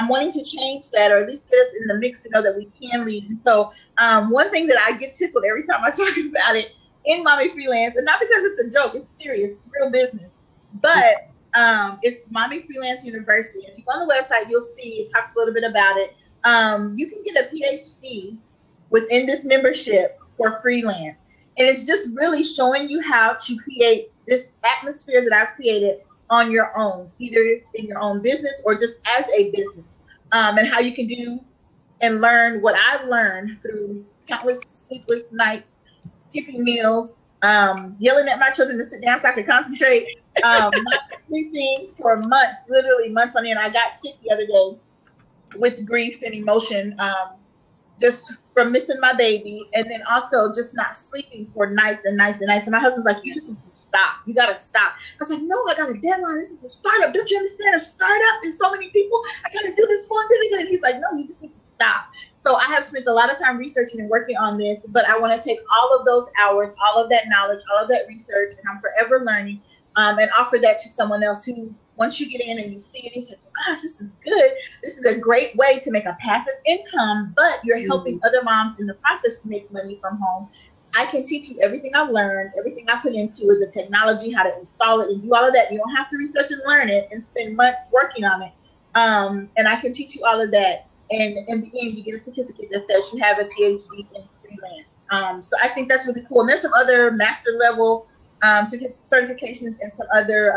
wanting to change that, or at least get us in the mix to know that we can lead. And so one thing that I get tickled every time I talk about it in Mommy Freelance, and not because it's a joke, it's serious, it's real business, but it's Mommy Freelance University. If you go on the website, you'll see it talks a little bit about it. You can get a PhD within this membership for freelance, and it's just really showing you how to create this atmosphere that I've created on your own, either in your own business or just as a business, and how you can do and learn what I've learned through countless sleepless nights, skipping meals, yelling at my children to sit down so I could concentrate, not sleeping for months, literally months on end. I got sick the other day with grief and emotion, just from missing my baby, and then also just not sleeping for nights and nights and nights. And my husband's like, you just need to stop. You got to stop. I was like, no, I got a deadline. This is a startup. Don't you understand? A startup and so many people. I got to do this for them. And he's like, no, you just need to stop. So I have spent a lot of time researching and working on this, but I want to take all of those hours, all of that knowledge, all of that research, and I'm forever learning, and offer that to someone else who, once you get in and you see it, you say, gosh, this is good. This is a great way to make a passive income, but you're helping other moms in the process to make money from home. I can teach you everything I've learned, everything I put into it, the technology, how to install it and do all of that. You don't have to research and learn it and spend months working on it. And I can teach you all of that. And in the end, you get a certificate that says you have a PhD in freelance. So I think that's really cool. And there's some other master level certifications and some other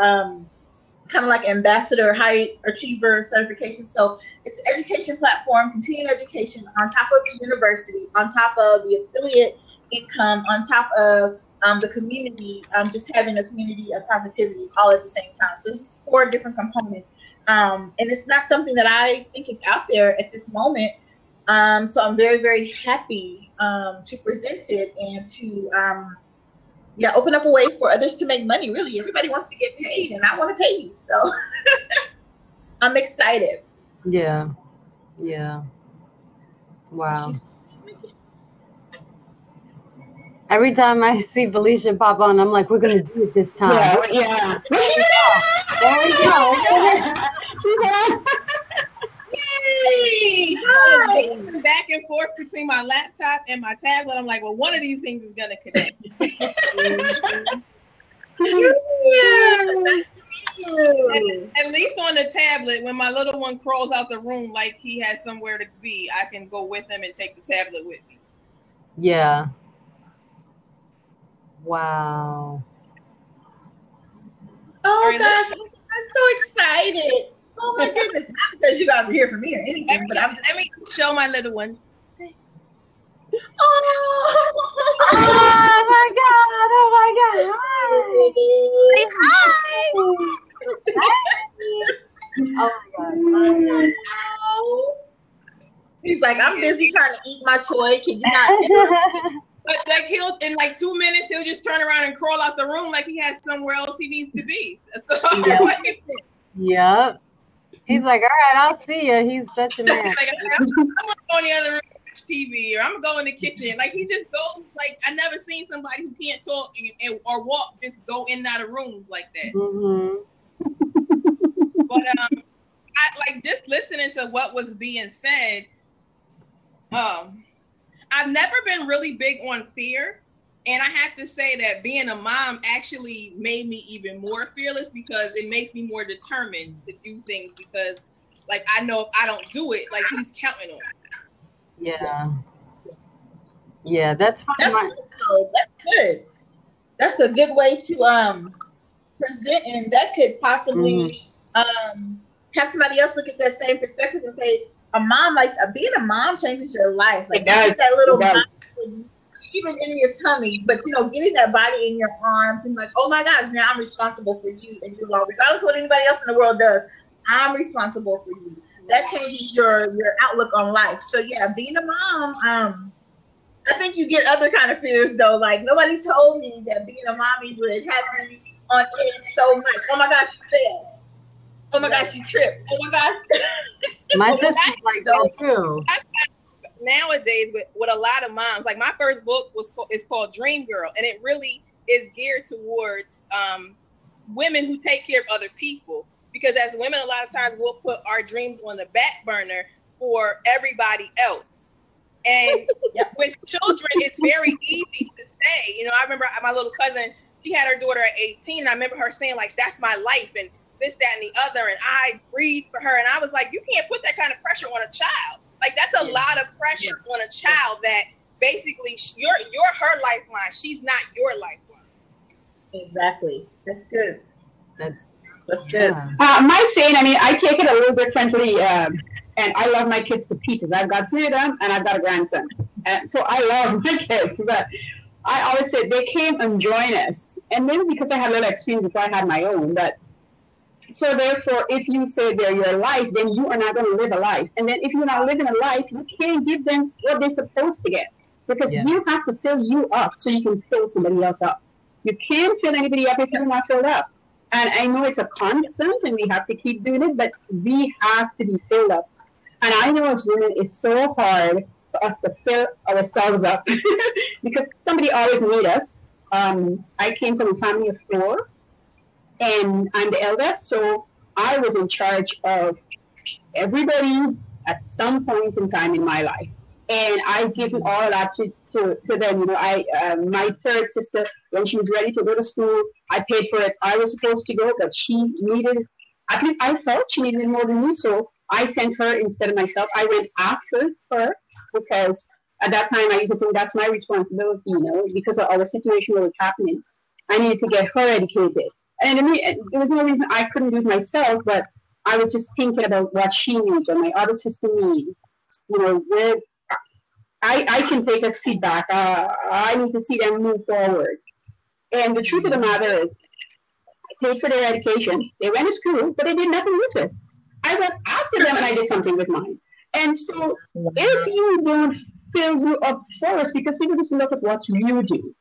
kind of like ambassador, high achiever certifications. So it's an education platform, continuing education on top of the university, on top of the affiliate income, on top of the community, just having a community of positivity all at the same time. So it's 4 different components. And it's not something that I think is out there at this moment. So I'm very, very happy to present it and to yeah, open up a way for others to make money. Really, everybody wants to get paid, and I want to pay you. So I'm excited. Yeah. Yeah. Wow. Every time I see Felicia pop on, I'm like, we're gonna do it this time. Yeah. There we go. Yay! Hi. Back and forth between my laptop and my tablet. I'm like, well, one of these things is gonna connect. Yeah. At least on the tablet, when my little one crawls out the room like he has somewhere to be, I can go with him and take the tablet with me. Yeah. Wow. Oh Right, gosh, I'm so excited. Oh my goodness. Not because you guys are here for me or anything, but I'm just Let me show my little one. oh my God. Oh Say hi. Oh my God. He's like, I'm busy trying to eat my toy. Can you not? But like he'll in like 2 minutes he'll just turn around and crawl out the room like he has somewhere else he needs to be. So, Yep. He's like, all right, I'll see you. He's such a man. like, I'm gonna go in the other room and watch TV, or I'm gonna go in the kitchen. Like he just goes. Like I never seen somebody who can't talk or walk just go in and out of rooms like that. Mm-hmm. But I like just listening to what was being said. I've never been really big on fear. And I have to say that being a mom actually made me even more fearless because it makes me more determined to do things because, like, I know if I don't do it, like, he's counting on me. Yeah. Yeah, that's fine. That's good. That's a good way to present, and that could possibly have somebody else look at that same perspective and say, a mom, like being a mom changes your life. Like that little mind, even in your tummy, but you know, getting that body in your arms and like, oh my gosh, now I'm responsible for you and you all, regardless of what anybody else in the world does, I'm responsible for you. That changes your outlook on life. So yeah, being a mom, I think you get other kind of fears though. Like nobody told me that being a mommy would have me on edge so much. Oh my gosh, you fell. Oh my gosh, you tripped. Oh my gosh. My sister's like that too. Nowadays, with a lot of moms, like my first book is called Dream Girl, and it really is geared towards women who take care of other people. Because as women, a lot of times we'll put our dreams on the back burner for everybody else. And with children, it's very easy to say. You know, I remember my little cousin, she had her daughter at 18, and I remember her saying, like, that's my life, and this, that, and the other, and I breathed for her. And I was like, you can't put that kind of pressure on a child. Like, that's a lot of pressure on a child that basically you're her lifeline. She's not your lifeline. Exactly. That's good. That's good. My saying, I mean, I take it a little differently, and I love my kids to pieces. I've got 3 of them, and I've got a grandson. And so I love my kids, but I always say they came and joined us. And maybe because I had a little experience before I had my own, but so therefore, if you say they're your life, then you are not going to live a life. And then if you're not living a life, you can't give them what they're supposed to get. Because you have to fill you up so you can fill somebody else up. You can't fill anybody up if you're not filled up. And I know it's a constant and we have to keep doing it, but we have to be filled up. And I know as women, it's so hard for us to fill ourselves up because somebody always needs us. I came from a family of 4. And I'm the eldest, so I was in charge of everybody at some point in time in my life. And I've given all that to them. You know, my third sister, when she was ready to go to school, I paid for it. I was supposed to go, but she needed, at least I felt she needed it more than me, so I sent her instead of myself. I went after her because at that time I used to think that's my responsibility, you know, because of our situation that was happening. I needed to get her educated. And I mean, there was no reason I couldn't do it myself, but I was just thinking about what she needs or my other sister needs. You know, where I can take a seat back. I need to see them move forward. And the truth of the matter is, I paid for their education. They went to school, but they did nothing with it. I went after them and I did something with mine. And so if you don't fill you up first, because people just look at what you do.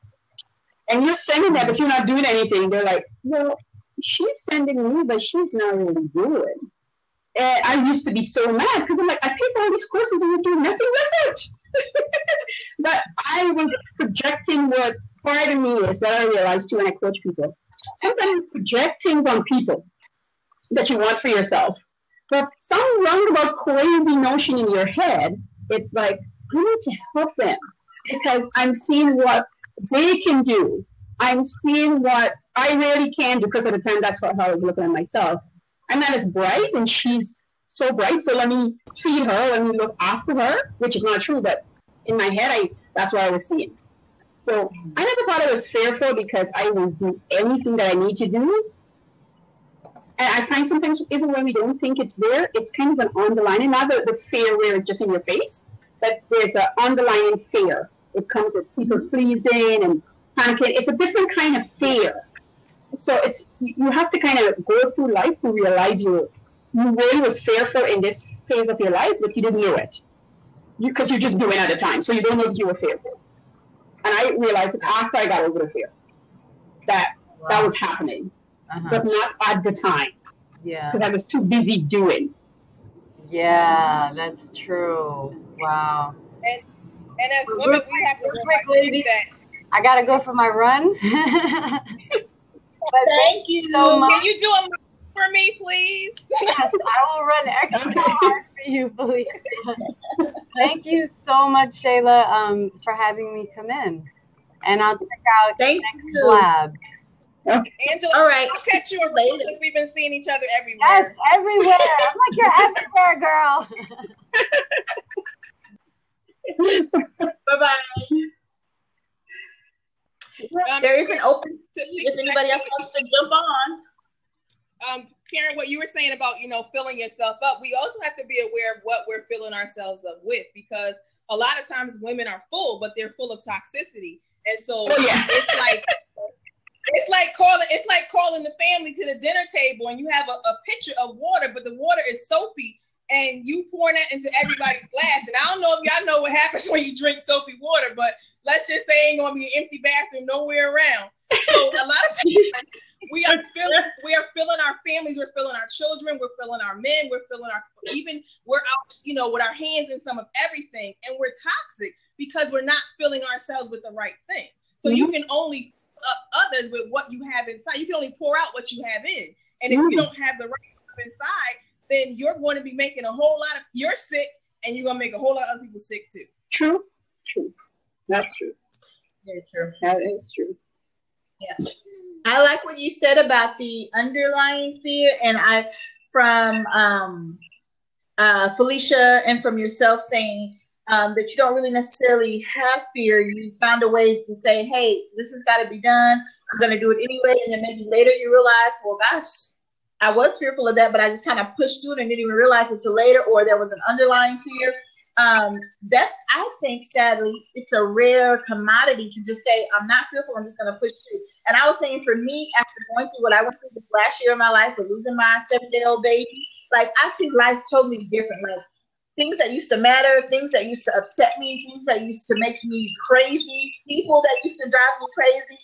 and you're sending that, but you're not doing anything. They're like, well, she's sending me, but she's not really doing. And I used to be so mad because I'm like, I paid for all these courses and you're doing nothing with it. But I was projecting what part of me is that I realized too when I coach people. Sometimes you project things on people that you want for yourself. But some roundabout crazy notion in your head, it's like, I need to help them because I'm seeing what they can do. I'm seeing what I really can do because at the time that's how I was looking at myself. I'm not as bright and she's so bright, so let me feed her, let me look after her, which is not true, but in my head, that's what I was seeing. So I never thought it was fearful because I will do anything that I need to do. And I find sometimes even when we don't think it's there, it's kind of an underlying, not the fear where it's just in your face, but there's an underlying fear. It comes with people pleasing and panicking. It's a different kind of fear. So you have to kind of go through life to realize you really was fearful in this phase of your life, but you didn't know it. Because you're just doing it at a time, so you don't know that you were fearful. And I realized after I got over the fear that was happening, but not at the time. Yeah. Because I was too busy doing. Yeah, that's true. Wow. And as women, we have to ladies, that I gotta go for my run. But thank you so much. Can you do a for me, please? Yes, I will run extra hard for you, Felicia. Thank you so much, Shayla, for having me come in. And I'll check out Thank you. Lab. Okay. Angela, all right. I'll catch you later because we've been seeing each other everywhere. Yes, everywhere. I'm like, you're everywhere, girl. Bye-bye. There is an open seat if anybody else wants to jump on. Karen, what you were saying about, filling yourself up, we also have to be aware of what we're filling ourselves up with, because a lot of times women are full, but they're full of toxicity. And so it's like calling the family to the dinner table and you have a pitcher of water, but the water is soapy and you pour that into everybody's glass. And I don't know if y'all know what happens when you drink soapy water, but let's just say ain't gonna be an empty bathroom nowhere around. So a lot of times we are filling our families, we're filling our children, we're filling our men, we're out, with our hands in some of everything, and we're toxic because we're not filling ourselves with the right thing. So you can only others with what you have inside. You can only pour out what you have in, and if you don't have the right stuff inside, then you're going to be making you're sick, and you're gonna make a whole lot of other people sick too. True. That's true. Very true. That is true. Yeah. I like what you said about the underlying fear, and from Felicia and from yourself saying that you don't really necessarily have fear. You found a way to say, hey, this has got to be done. I'm going to do it anyway. And then maybe later you realize, well, gosh, I was fearful of that, but I just kind of pushed through it and didn't even realize it till later, or there was an underlying fear. I think, sadly, it's a rare commodity to just say, I'm not fearful, I'm just going to push through. And I was saying, for me, after going through what I went through this last year of my life, of losing my 7-day-old baby, like, I see life totally different. Like, things that used to matter, things that used to upset me, things that used to make me crazy, people that used to drive me crazy,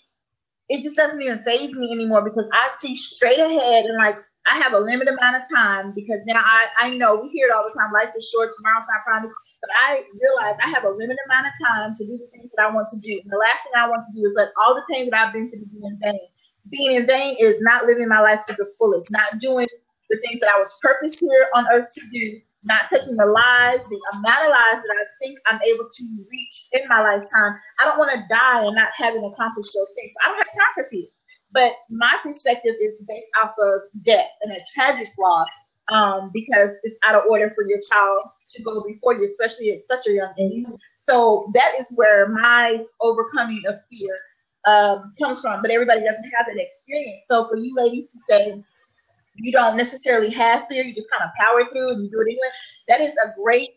it just doesn't even faze me anymore, because I see straight ahead, and like, I have a limited amount of time, because now I know, we hear it all the time, life is short, tomorrow's not promised, but I realize I have a limited amount of time to do the things that I want to do. And the last thing I want to do is let all the things that I've been through be in vain. Being in vain is not living my life to the fullest, not doing the things that I was purposed here on earth to do, not touching the amount of lives that I think I'm able to reach in my lifetime. I don't want to die and not having accomplished those things. So I don't have time for peace. But my perspective is based off of death and a tragic loss, because it's out of order for your child to go before you, especially at such a young age. So that is where my overcoming of fear comes from. But everybody doesn't have that experience. So for you ladies to say you don't necessarily have fear, you just kind of power through and you do it anyway, that is a great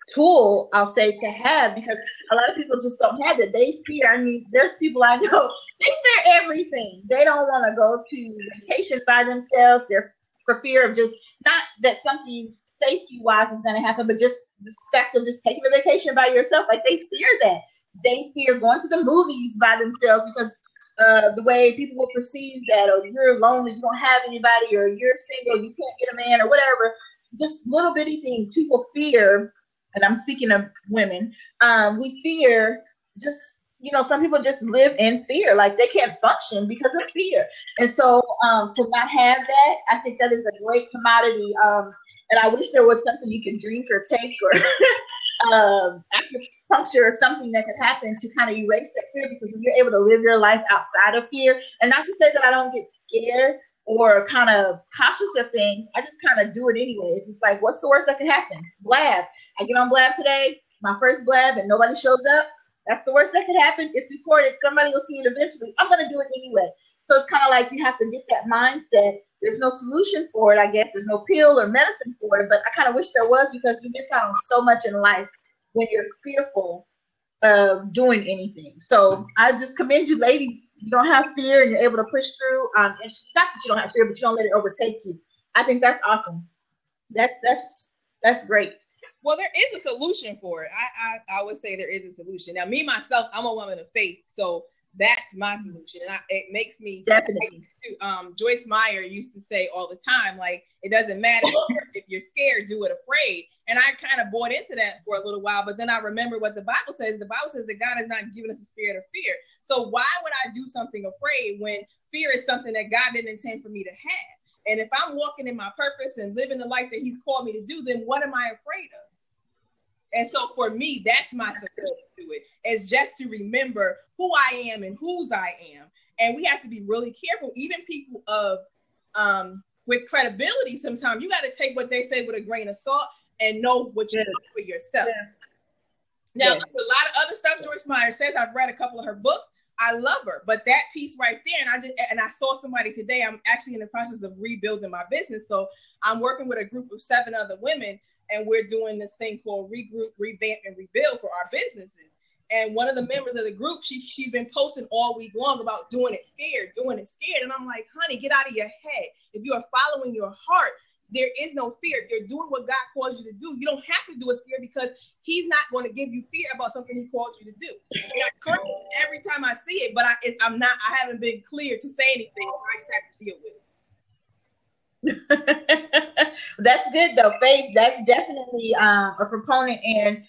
tool, I'll say, to have, because a lot of people just don't have it. They fear. I mean, there's people I know, they fear everything. They don't want to go to vacation by themselves. They're for fear of just, not that something safety-wise is going to happen, but just the fact of just taking a vacation by yourself. Like, they fear that. they fear going to the movies by themselves because the way people will perceive that, or you're lonely, you don't have anybody, or you're single, you can't get a man, or whatever. Just little bitty things people fear, and I'm speaking of women. We fear just. Some people just live in fear, like they can't function because of fear. And so to not have that, I think that is a great commodity. And I wish there was something you could drink or take or acupuncture or something that could happen to kind of erase that fear, because when you're able to live your life outside of fear, and not to say that I don't get scared or kind of cautious of things, I just kind of do it anyway. It's just like, what's the worst that can happen? Blab. I get on Blab today, my first Blab, and nobody shows up. That's the worst that could happen. It's recorded. Somebody will see it eventually. I'm going to do it anyway. So it's kind of like you have to get that mindset. There's no solution for it, I guess. There's no pill or medicine for it. But I kind of wish there was, because you miss out on so much in life when you're fearful of doing anything. So I just commend you, ladies. You don't have fear and you're able to push through. And not that you don't have fear, but you don't let it overtake you. I think that's awesome. That's great. Well, there is a solution for it. I would say there is a solution. Now, me, myself, I'm a woman of faith, so that's my solution. And it makes me definitely. Joyce Meyer used to say all the time, like, it doesn't matter if you're scared, do it afraid. And I kind of bought into that for a little while, but then I remember what the Bible says. The Bible says that God has not given us a spirit of fear. So why would I do something afraid when fear is something that God didn't intend for me to have? And if I'm walking in my purpose and living the life that he's called me to do, then what am I afraid of? And so for me, that's my solution to it, is just to remember who I am and whose I am. And we have to be really careful. Even people of with credibility, sometimes you got to take what they say with a grain of salt and know what you know for yourself. Yeah. Now, there's a lot of other stuff Joyce Meyer says. I've read a couple of her books. I love her, but that piece right there, and I saw somebody today. I'm actually in the process of rebuilding my business, so I'm working with a group of 7 other women, and we're doing this thing called regroup, revamp, and rebuild for our businesses. And one of the members of the group, she's been posting all week long about doing it scared, and I'm like, honey, get out of your head. If you are following your heart, there is no fear. If you're doing what God calls you to do, you don't have to do it scared, because he's not going to give you fear about something he called you to do. And every time I see it, but I haven't been clear to say anything. I just have to deal with it. That's good though. Faith, that's definitely a proponent. And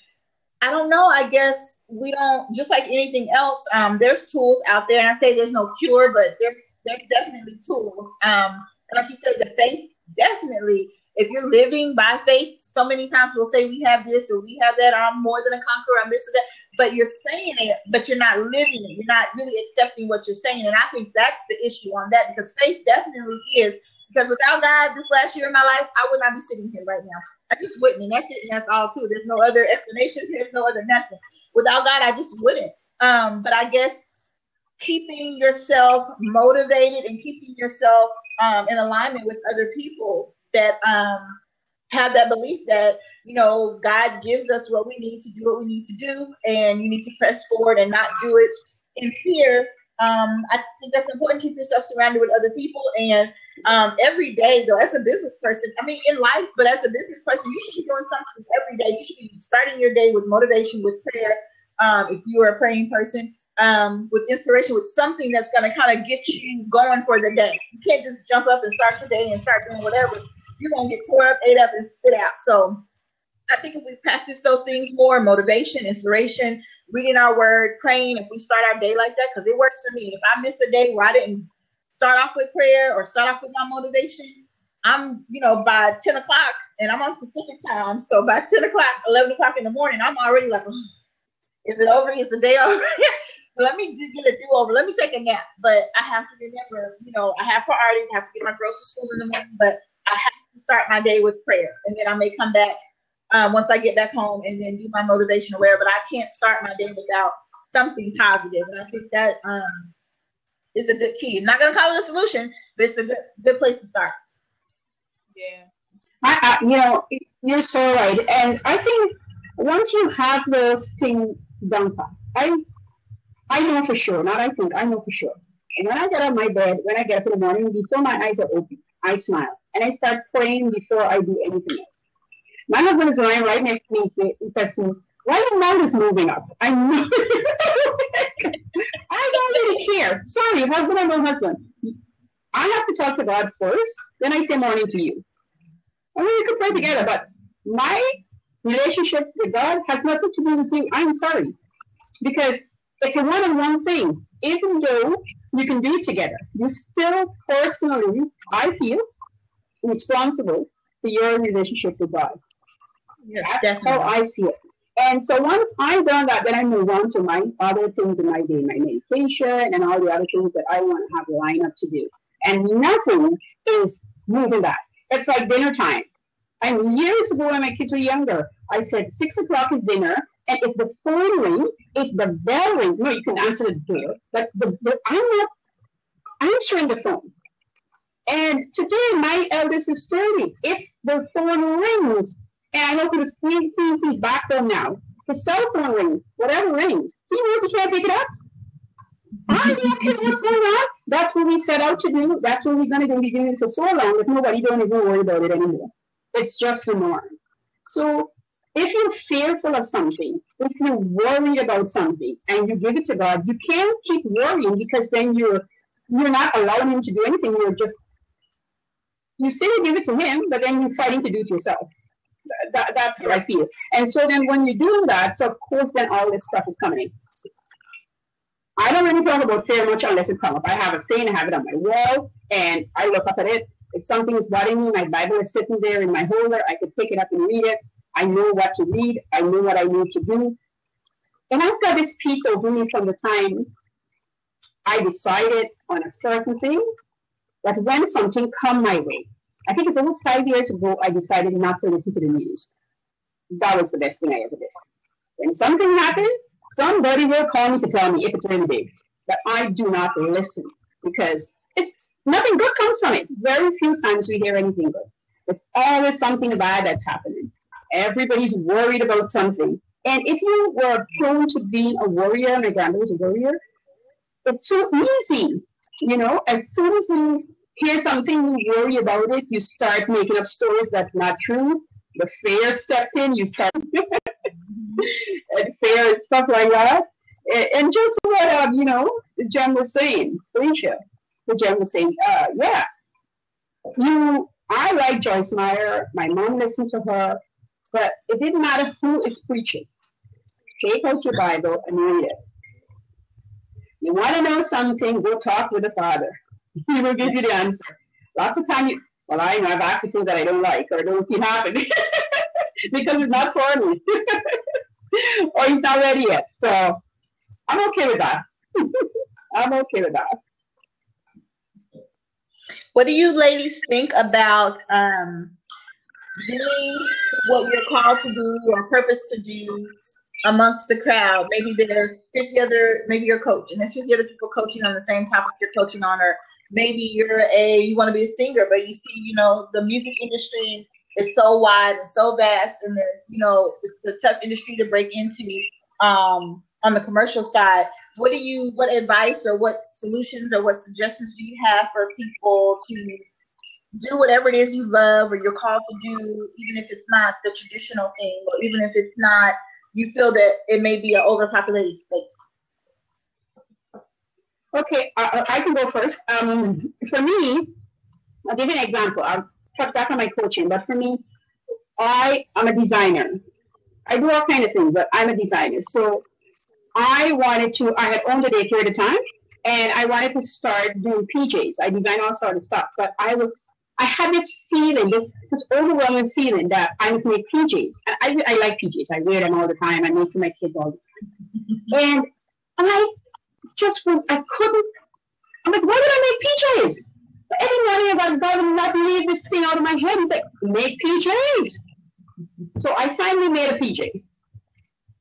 I don't know, I guess we don't, just like anything else, there's tools out there. And I say there's no cure, but there's definitely tools. Like you said, the faith, definitely, if you're living by faith, so many times we'll say we have this or we have that, I'm more than a conqueror, I'm this or that, but you're saying it, but you're not living it. You're not really accepting what you're saying. And I think that's the issue on that, because faith definitely is, because without God this last year in my life, I would not be sitting here right now. I just wouldn't, and that's it, and that's all too. There's no other explanation, there's no other nothing. Without God, I just wouldn't. But I guess keeping yourself motivated and keeping yourself in alignment with other people that have that belief that, God gives us what we need to do what we need to do, and you need to press forward and not do it in fear. I think that's important. Keep yourself surrounded with other people, and every day, though, as a business person, I mean, in life, but as a business person, you should be doing something every day. You should be starting your day with motivation, with prayer. If you are a praying person, with inspiration, with something that's going to kind of get you going for the day. You can't just jump up and start your day and start doing whatever. You're going to get tore up, ate up, and spit out. So I think if we practice those things more, motivation, inspiration, reading our word, praying, if we start our day like that, because it works for me. If I miss a day where I didn't start off with prayer or start off with my motivation, I'm, by 10 o'clock, and I'm on Pacific time. So by 10 o'clock, 11 o'clock in the morning, I'm already like, is it over? Is the day over? Let me get a do-over. Let me take a nap. But I have to remember, I have priorities. I have to get my girls to school in the morning, but I have to start my day with prayer. And then I may come back once I get back home and then do my motivation or whatever. But I can't start my day without something positive. And I think that is a good key. I'm not going to call it a solution, but it's a good place to start. Yeah. You're so right. And I think once you have those things done, I know for sure, not I think, I know for sure. And when I get out of my bed, when I get up in the morning, before my eyes are open, I smile. And I start praying before I do anything else. My husband is lying right next to me. He says to me, Why your mouth is moving up? I know. I don't really care. Sorry, husband or no husband. I have to talk to God first, then I say morning to you. I mean, we could pray together, but my relationship with God has nothing to do with you. I'm sorry. Because it's a one-on-one thing. Even though you can do it together, you still personally, I feel, responsible for your relationship with God. Yes, That's definitely. how I see it. And so once I've done that, then I move on to my other things in my day, my meditation and all the other things that I want to have lined up to do. And nothing is moving that. It's like dinner time. And years ago when my kids were younger, I said 6 o'clock is dinner. And if the phone rings, if the bell rings, no, you can answer the door. But I'm not answering the phone. And today, my eldest is 30. If the phone rings, and I know he's back home now, his cell phone rings, whatever rings, he knows he can't pick it up. I don't care what's going on. That's what we set out to do. That's what we're going to do. We've been doing it for so long that nobody don't even worry about it anymore. It's just the norm. So if you're fearful of something, if you're worried about something, and you give it to God, you can't keep worrying because then you're not allowing Him to do anything. You say you give it to Him, but then you're fighting to do it yourself. That's how I feel. And so then when you're doing that, so of course then all this stuff is coming in. I don't really talk about fear much unless it comes up. I have a saying, I have it on my wall, and I look up at it. If something is bothering me, my Bible is sitting there in my holder. I can pick it up and read it. I know what to read. I know what I need to do. And I've got this peace over me from the time I decided on a certain thing, that when something come my way, I think it's over 5 years ago, I decided not to listen to the news. That was the best thing I ever did. When something happened, somebody will call me to tell me if it's really big. But I do not listen because it's nothing good comes from it. Very few times we hear anything good. It's always something bad that's happening. Everybody's worried about something. And if you were prone to being a worrier, my grandma was a worrier, it's so easy. You know, as soon as you hear something, you worry about it, you start making up stories that's not true. The fear stepped in, you start and fear and stuff like that. And just what, Jen was saying, Felicia, the Jen was saying, yeah, I like Joyce Meyer, my mom listened to her, but it didn't matter who is preaching. Take out your Bible and read it. You want to know something, go talk with the Father. He will give you the answer. Lots of times, I know I've asked things that I don't like or don't see happening because it's not for me or he's not ready yet. So I'm okay with that. I'm okay with that. What do you ladies think about doing what you're called to do or purpose to do amongst the crowd? Maybe there's 50 other, maybe you're coaching, there's 50 other people coaching on the same topic you're coaching on, or maybe you want to be a singer, but you see, the music industry is so wide and so vast, and there's, it's a tough industry to break into on the commercial side. What advice or what solutions or what suggestions do you have for people to do whatever it is you love or you're called to do, even if it's not the traditional thing, or even if it's not, you feel that it may be an overpopulated space? Okay, I can go first. For me, I'll give you an example. I'll cut back on my coaching, but for me, I'm a designer. I do all kinds of things, but I'm a designer. So I had owned a daycare at the time, and I wanted to start doing PJs. I design all sorts of stuff, but I had this feeling, this overwhelming feeling that I must make PJs. And I like PJs. I wear them all the time. I make for my kids all the time. And I couldn't. I'm like, why would I make PJs? Every morning about God would not leave this thing out of my head. He's like, make PJs. So I finally made a PJ.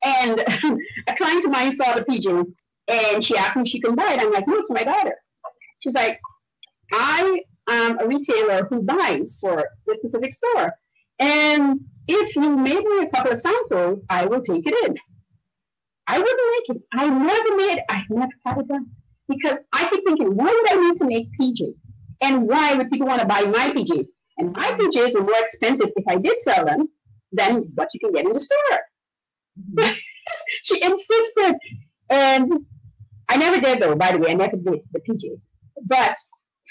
And a client of mine saw the PJs, and she asked me if she can buy it. I'm like, no, it's my daughter. She's like, I am a retailer who buys for the specific store. And if you made me a couple of samples, I will take it in. I wouldn't make it. I never had it done. Because I keep thinking, why would I need to make PJs? And why would people want to buy my PJs? And my PJs are more expensive if I did sell them than what you can get in the store. She insisted. And I never did, though, by the way. I never did the PJs. But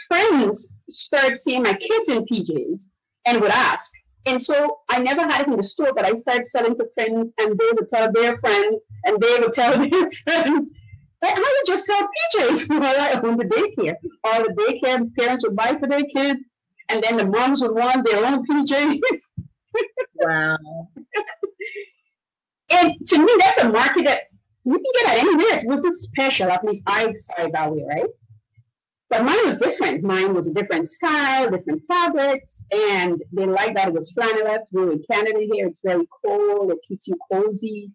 friends started seeing my kids in PJs and would ask. And so I never had it in the store, but I started selling to friends, and they would tell their friends, and they would tell their friends. I would just sell PJs while I owned the daycare. All the daycare parents would buy for their kids, and then the moms would want their own PJs. Wow. And to me, that's a market that you can get at anywhere. It wasn't special, at least I saw it that way, right? But mine was different. Mine was a different style, different fabrics, and they liked that it was flannelette. We're in Canada here. It's very cold. It keeps you cozy.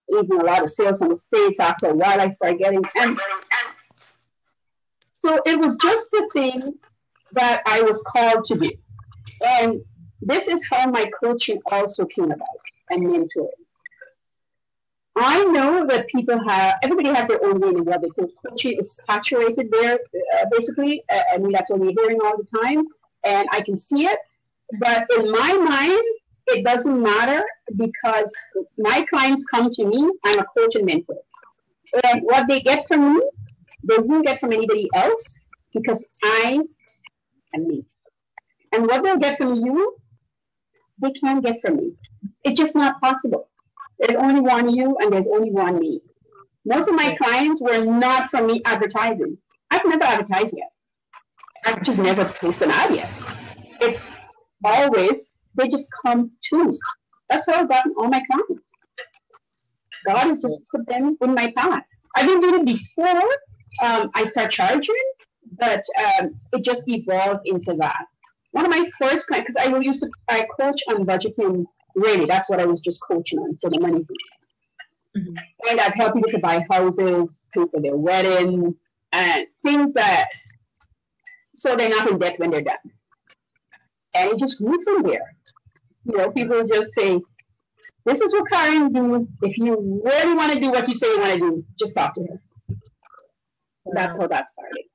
Even a lot of sales from the States. After a while, I started getting. And so it was just the thing that I was called to do. And this is how my coaching also came about and mentoring. I know that everybody has their own way in what they coach. Coaching is saturated there, basically. I mean, that's what we're hearing all the time, and I can see it. But in my mind, it doesn't matter because my clients come to me. I'm a coach and mentor. And what they get from me, they won't get from anybody else because I am me. And what they'll get from you, they can't get from me. It's just not possible. There's only one you and there's only one me. Most of my clients were not from me advertising. I've never advertised yet. I've just never posted an ad yet. It's always, they just come to me. That's how I've gotten all my clients. God has just put them in my path. I've been doing it before I start charging, but it just evolved into that. One of my first clients, because I coach on budgeting. Really, that's what I was just coaching on, so the money's in. Mm-hmm. And I've helped people to buy houses, pay for their wedding, and things that, so they're not in debt when they're done. And it just grew from there. You know, people just say, this is what Karen do. If you really want to do what you say you want to do, just talk to her. Wow. That's how that started.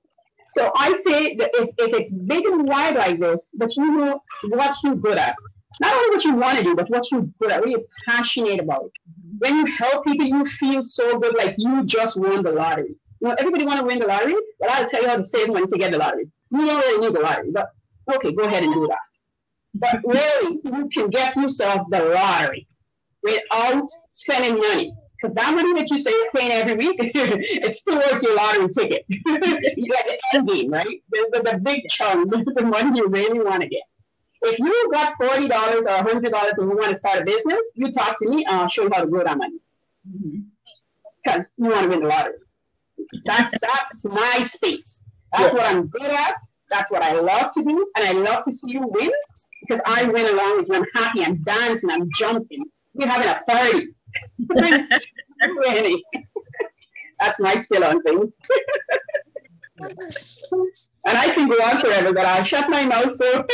So I say that if it's big and wide like this, but you know what you're good at, not only what you want to do, but what you're good at, what you're passionate about. When you help people, you feel so good, like you just won the lottery. You know, everybody want to win the lottery, but I'll tell you how to save money to get the lottery. You don't really need the lottery, but okay, go ahead and do that. But really, you can get yourself the lottery without spending money. Because that money that you say you're paying every week, it's towards your lottery ticket. You get the end game, right? The big chunk, the money you really want to get. If you got $40 or $100 and you want to start a business, you talk to me and I'll show you how to grow that money. Because you want to win the lottery. That's my space. That's what I'm good at. That's what I love to do. And I love to see you win because I win along with you. I'm happy. I'm dancing. I'm jumping. We're having a party. Really. That's my skill on things. And I can go on forever, but I'll shut my mouth so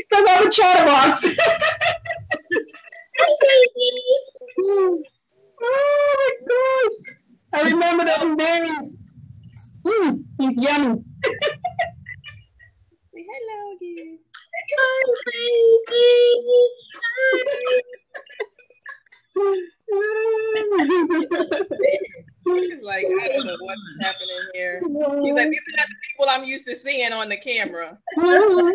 because I'm a chatterbox. Oh my gosh. I remember those days. He's yummy. Hello again. He's like, I don't know what's happening here. He's like, these are not the people I'm used to seeing on the camera. For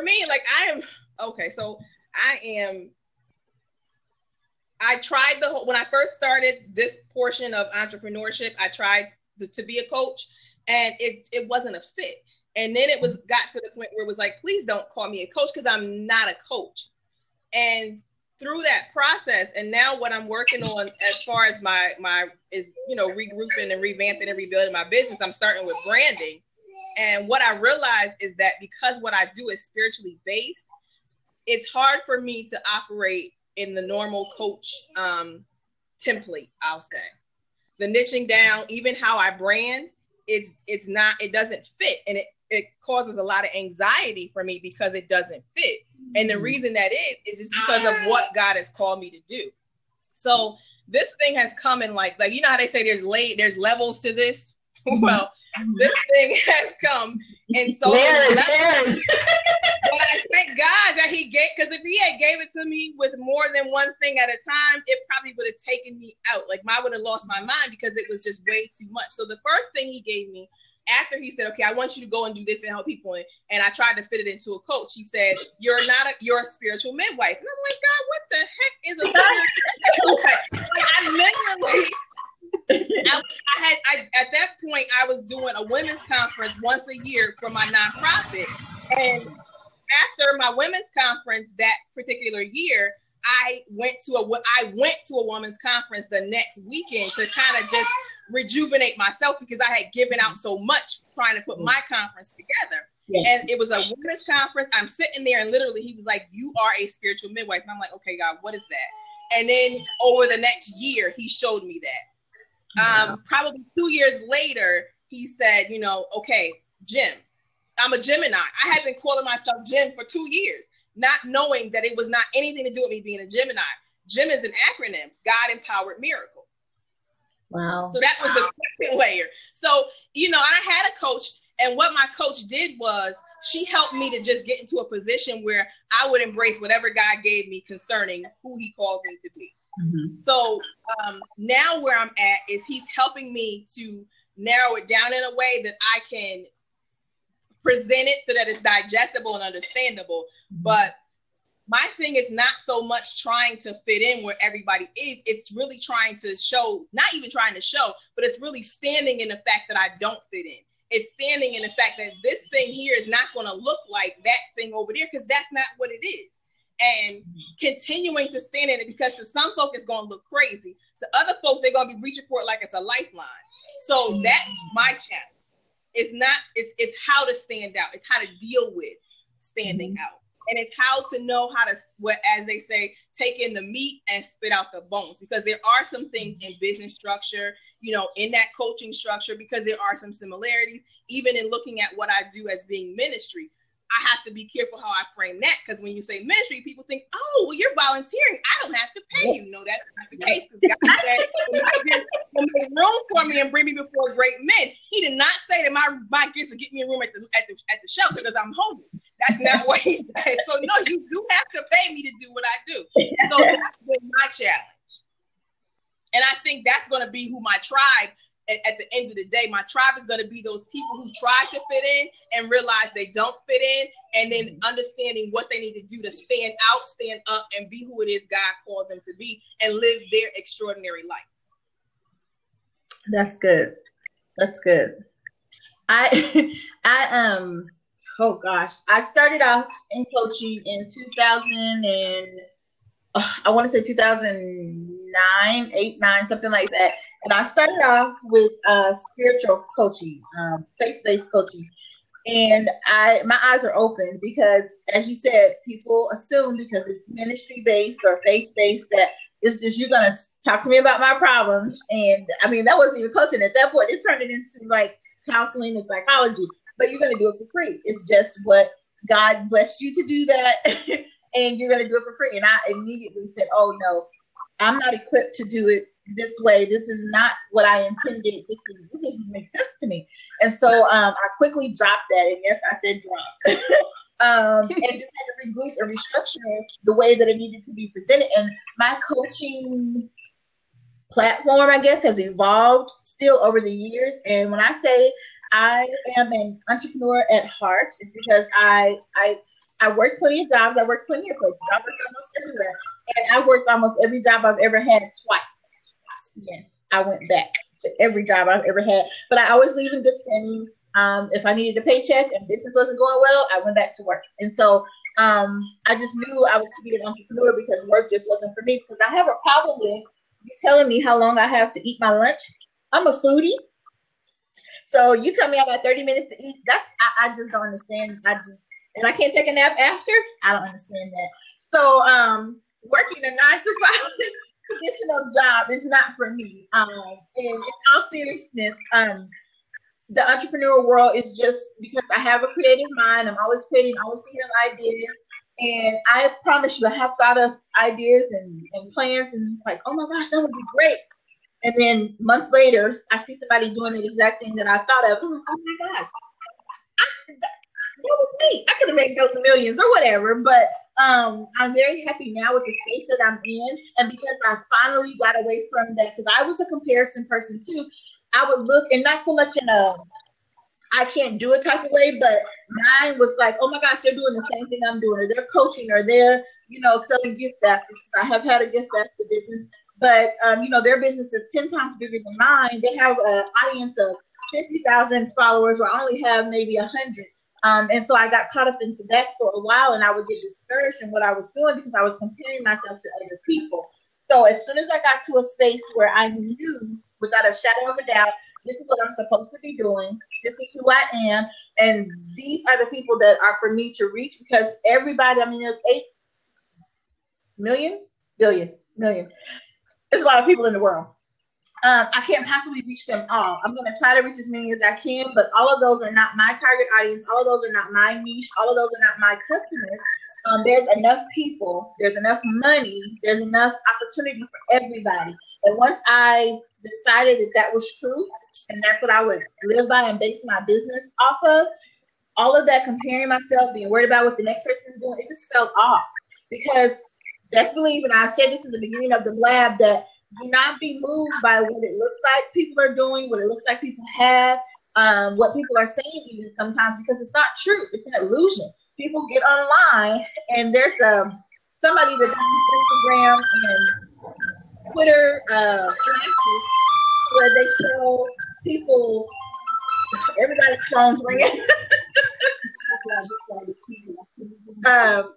me, like I tried when I first started this portion of entrepreneurship, I tried to be a coach and it wasn't a fit. And then got to the point where it was like, please don't call me a coach because I'm not a coach. And through that process, and now what I'm working on as far as my regrouping and revamping and rebuilding my business, I'm starting with branding. And what I realized is that because what I do is spiritually based, it's hard for me to operate in the normal coach template, I'll say. The niching down, even how I brand, it doesn't fit. And it causes a lot of anxiety for me because it doesn't fit. And the reason that is just because of what God has called me to do. So this thing has come in like you know how they say there's levels to this? Well, this thing has come. And so but I thank God he had gave it to me with more than one thing at a time, it probably would have taken me out. Like, I would have lost my mind because it was just way too much. So the first thing he gave me after he said, okay, I want you to go and do this and help people, and I tried to fit it into a coach. He said, you're a spiritual midwife. And I'm like, God, what the heck is a spiritual midwife? Like, I literally, at that point, I was doing a women's conference once a year for my nonprofit. And after my women's conference that particular year, I went to a women's conference the next weekend to kind of just rejuvenate myself, because I had given out so much trying to put my conference together. Yeah. And it was a women's conference. I'm sitting there, and literally he was like, you are a spiritual midwife. And I'm like, okay, God, what is that? And then over the next year, he showed me that. Probably 2 years later, he said, okay, Jim. I'm a Gemini. I had been calling myself Jim for 2 years, not knowing that it was not anything to do with me being a Gemini. Jim is an acronym, God Empowered Miracle. Wow. So that was the second layer. So, I had a coach, and what my coach did was she helped me to just get into a position where I would embrace whatever God gave me concerning who he calls me to be. Mm-hmm. So now where I'm at is he's helping me to narrow it down in a way that I can present it so that it's digestible and understandable. Mm-hmm. But my thing is not so much trying to fit in where everybody is. It's really trying to show, not even trying to show, but it's really standing in the fact that I don't fit in. It's standing in the fact that this thing here is not going to look like that thing over there, because that's not what it is. And continuing to stand in it, because to some folk it's going to look crazy. To other folks, they're going to be reaching for it like it's a lifeline. So that's my challenge. It's how to stand out. It's how to deal with standing out. And it's how to know how to, as they say, take in the meat and spit out the bones. Because there are some things in business structure, in that coaching structure, because there are some similarities, even in looking at what I do as being ministry. I have to be careful how I frame that, because when you say ministry, people think, oh, well, you're volunteering. I don't have to pay you. No, that's not the case. Because God said, will make room for me and bring me before great men. He did not say that my gifts will get me a room at the shelter because I'm homeless. That's not what he said. So no, you do have to pay me to do what I do. So that's been my challenge. And I think that's going to be who my tribe, at the end of the day, my tribe is going to be those people who try to fit in and realize they don't fit in, and then understanding what they need to do to stand out, stand up, and be who it is God called them to be, and live their extraordinary life. That's good. That's good. Oh gosh, I started off in coaching in 2009, 8, 9, something like that. And I started off with spiritual coaching, faith-based coaching. And my eyes are open because, as you said, people assume because it's ministry-based or faith-based that it's just, you're going to talk to me about my problems. And I mean, that wasn't even coaching at that point. It turned it into like counseling and psychology, but you're going to do it for free. It's just what God blessed you to do that. And you're going to do it for free. And I immediately said, oh no, I'm not equipped to do it this way. This is not what I intended. This doesn't make sense to me. And so I quickly dropped that. And yes, I said drop. And just had to regroup and restructure the way that it needed to be presented. And my coaching platform, I guess, has evolved still over the years. And when I say I am an entrepreneur at heart, it's because I worked plenty of jobs. I worked plenty of places. I worked almost everywhere. And I worked almost every job I've ever had twice. Yes, I went back to every job I've ever had. But I always leave in good standing. If I needed a paycheck and business wasn't going well, I went back to work. And so I just knew I was to be an entrepreneur because work just wasn't for me. Because I have a problem with you telling me how long I have to eat my lunch. I'm a foodie. So you tell me I got 30 minutes to eat. I just don't understand. And I can't take a nap after. I don't understand that. So working a 9-to-5 traditional job is not for me. And in all seriousness, the entrepreneurial world is just because I have a creative mind. I'm always creating, always thinking of ideas. And I promise you, I have thought of ideas and plans and like, oh my gosh, that would be great. And then months later, I see somebody doing the exact thing that I thought of. I'm like, oh my gosh, that was me. I could have made those millions or whatever, but I'm very happy now with the space that I'm in, and because I finally got away from that, because I was a comparison person too. I would look, and not so much in a I can't do it type of way, but mine was like, oh my gosh, they're doing the same thing I'm doing, or they're coaching, or they're, selling gift baskets. I have had a gift basket business, but, their business is 10 times bigger than mine. They have an audience of 50,000 followers, where I only have maybe 100. And so I got caught up into that for a while, and I would get discouraged in what I was doing because I was comparing myself to other people. So as soon as I got to a space where I knew without a shadow of a doubt, this is what I'm supposed to be doing, this is who I am, and these are the people that are for me to reach, because everybody, there's 8 million, billion, million. There's a lot of people in the world. I can't possibly reach them all. I'm going to try to reach as many as I can, but all of those are not my target audience. All of those are not my niche. All of those are not my customers. There's enough people. There's enough money. There's enough opportunity for everybody. And once I decided that that was true, and that's what I would live by and base my business off of, all of that comparing myself, being worried about what the next person is doing, it just fell off. Because best believe, and I said this in the beginning of the lab, that do not be moved by what it looks like people are doing, what it looks like people have, what people are saying even sometimes, because it's not true. It's an illusion. People get online, and there's somebody that does Instagram and Twitter classes where they show people, everybody's phone's ringing.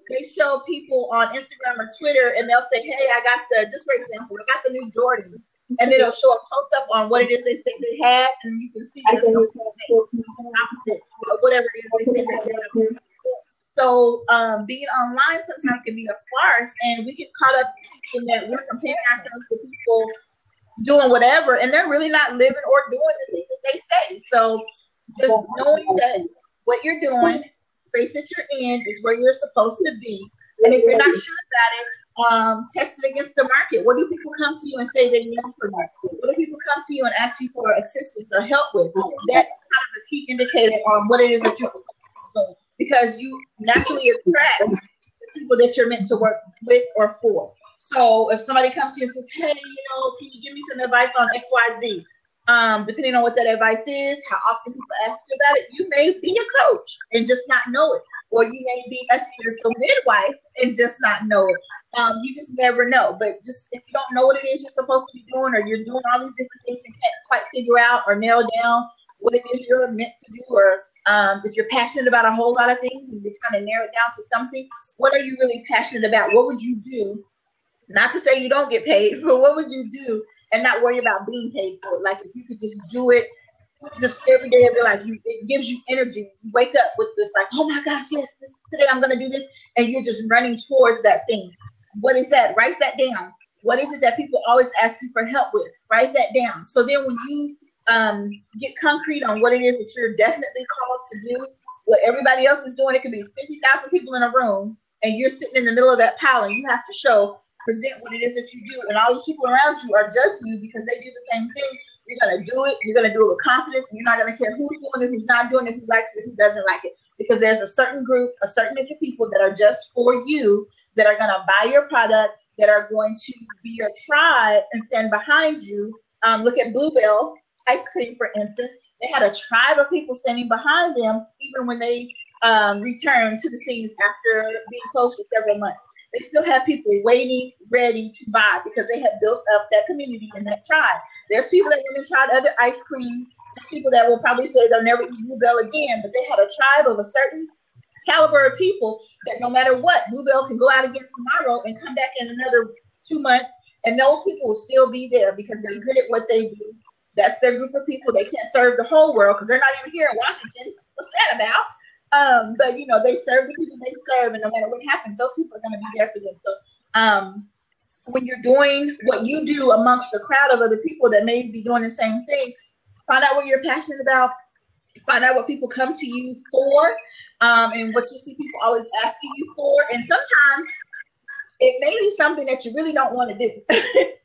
They show people on Instagram or Twitter, and they'll say, hey, I got just for example, I got the new Jordans. And then it'll show a close up on what it is they say they have, and you can see there's no opposite of whatever it is they say they have. So being online sometimes can be a farce, and we get caught up in that we're comparing ourselves to people doing whatever, and they're really not living or doing the things that they say. So just knowing that what you're doing, space that you're in, is where you're supposed to be. And if you're not sure about it, test it against the market. What do people come to you and say they need from you? What do people come to you and ask you for assistance or help with? That's kind of a key indicator on what it is that you're doing, because you naturally attract the people that you're meant to work with or for. So if somebody comes to you and says, hey, can you give me some advice on XYZ? Depending on what that advice is, how often people ask you about it, you may be a coach and just not know it. Or you may be a spiritual midwife and just not know it. You just never know. But just if you don't know what it is you're supposed to be doing, or you're doing all these different things and can't quite figure out or nail down what it is you're meant to do, or if you're passionate about a whole lot of things and you're trying to narrow it down to something, what are you really passionate about? What would you do? Not to say you don't get paid, but what would you do and not worry about being paid for it? Like if you could just do it just every day of your life, it gives you energy. You wake up with this like, oh my gosh, yes, today I'm going to do this. And you're just running towards that thing. What is that? Write that down. What is it that people always ask you for help with? Write that down. So then when you get concrete on what it is that you're definitely called to do, what everybody else is doing, it could be 50,000 people in a room, and you're sitting in the middle of that pile, and you have to present what it is that you do, and all these people around you are judging you because they do the same thing. You're going to do it. You're going to do it with confidence, and you're not going to care who's doing it, who's not doing it, who likes it, who doesn't like it, because there's a certain group, a certain group of people that are just for you, that are going to buy your product, that are going to be your tribe and stand behind you. Look at Bluebell ice cream, for instance. They had a tribe of people standing behind them, even when they returned to the scenes after being closed for several months. They still have people waiting, ready to buy, because they have built up that community and that tribe. There's people that went and tried other ice cream, people that will probably say they'll never eat Bluebell again, but they had a tribe of a certain caliber of people that no matter what, Bluebell can go out again tomorrow and come back in another 2 months, and those people will still be there because they're good at what they do. That's their group of people. They can't serve the whole world because they're not even here in Washington. What's that about? But they serve the people they serve, and no matter what happens, those people are going to be there for them. So when you're doing what you do amongst the crowd of other people that may be doing the same thing, find out what you're passionate about, find out what people come to you for, and what you see people always asking you for. And sometimes it may be something that you really don't want to do.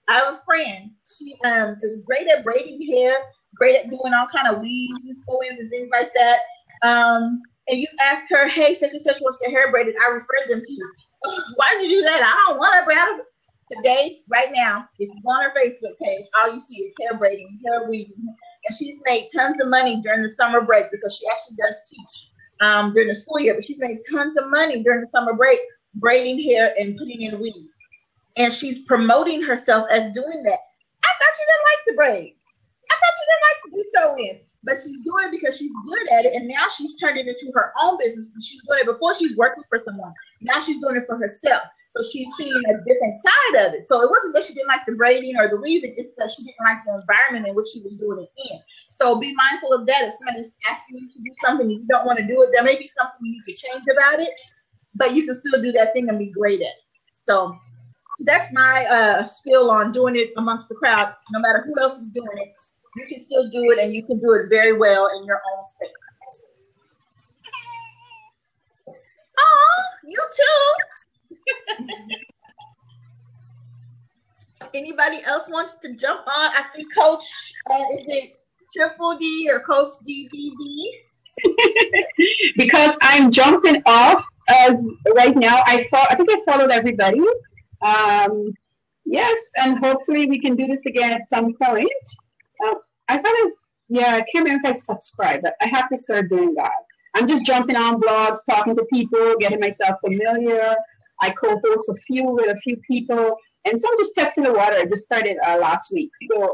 I have a friend. She is great at braiding hair, great at doing all kind of weaves and sew-ins and things like that. And you ask her, hey, such and such wants their hair braided, I refer them to you. Why'd you do that? I don't want her braid. Today, right now, if you go on her Facebook page, all you see is hair braiding, hair weaving. And she's made tons of money during the summer break because she actually does teach during the school year, but she's made tons of money during the summer break braiding hair and putting in weaves. And she's promoting herself as doing that. I thought you didn't like to braid. I thought you didn't like to do sewing. But she's doing it because she's good at it, and now she's turned it into her own business. She's doing it before she's working for someone. Now she's doing it for herself. So she's seeing a different side of it. So it wasn't that she didn't like the braiding or the weaving, it's that she didn't like the environment in which she was doing it in. So be mindful of that. If somebody's asking you to do something and you don't want to do it, there may be something you need to change about it, but you can still do that thing and be great at it. So that's my spiel on doing it amongst the crowd. No matter who else is doing it, you can still do it, and you can do it very well in your own space. Oh, you too. Anybody else wants to jump on? I see Coach, is it Triple D or Coach DDD? Because I'm jumping off as right now. I think I followed everybody. Yes, and hopefully we can do this again at some point. I can't remember if I subscribed, but I have to start doing that. I'm just jumping on blogs, talking to people, getting myself familiar. I co-host with a few people, and so I'm just testing the water. I just started last week, so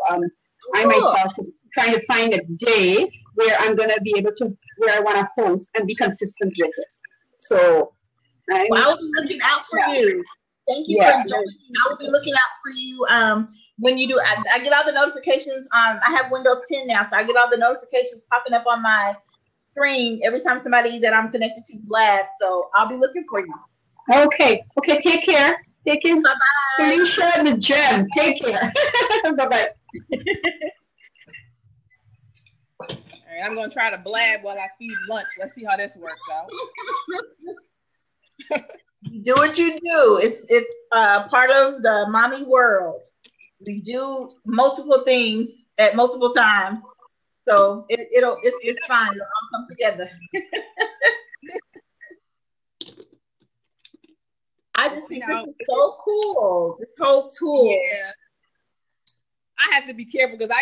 I myself is trying to find a day where I'm going to be able to, where I want to host and be consistent with it. So I will be looking out for you. Thank you for joining. I will be looking out for you. When you do, I get all the notifications. I have Windows 10 now, so I get all the notifications popping up on my screen every time somebody that I'm connected to blab. So I'll be looking for you. Okay. Take care. Bye-bye. Felicia and the gem. Take care. Bye-bye. All right, I'm going to try to blab while I feed lunch. Let's see how this works out. You do what you do. It's part of the mommy world. We do multiple things at multiple times, so it's fine. It'll all come together. I just think this is so cool. This whole tool. Yeah. I have to be careful because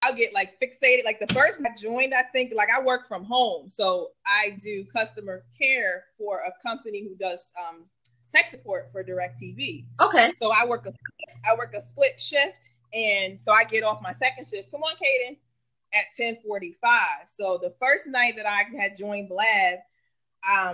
I'll get like fixated. Like the first I joined, I think like I work from home, so I do customer care for a company who does tech support for DirecTV. Okay. So I work a split shift, and so I get off my second shift. Come on, Kaden, at 10:45. So the first night that I had joined Blab,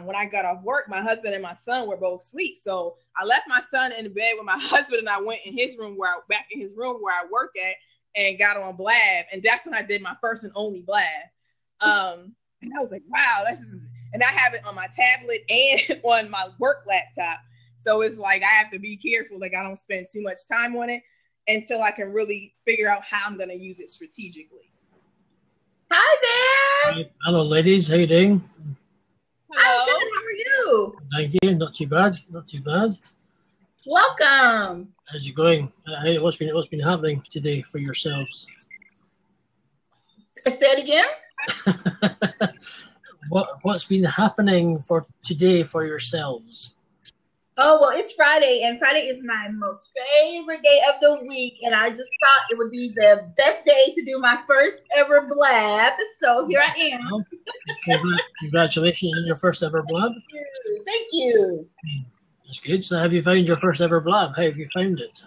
when I got off work, my husband and my son were both asleep. So I left my son in the bed with my husband, and I went in his room back in his room where I work at, and got on Blab, and that's when I did my first and only Blab. And I was like, wow, and I have it on my tablet and on my work laptop. So it's like I have to be careful, like I don't spend too much time on it until I can really figure out how I'm going to use it strategically. Hi there. Hello, ladies. How you doing? Hello. I'm good. How are you? Thank you. Not too bad. Not too bad. Welcome. How's it going? What's been happening today for yourselves? Say it again. What's been happening for today for yourselves? Oh, well, it's Friday, and Friday is my most favorite day of the week, and I just thought it would be the best day to do my first ever blab, so here I am. Congratulations on your first ever blab. Thank you. That's good. So have you found your first ever blab? How have you found it?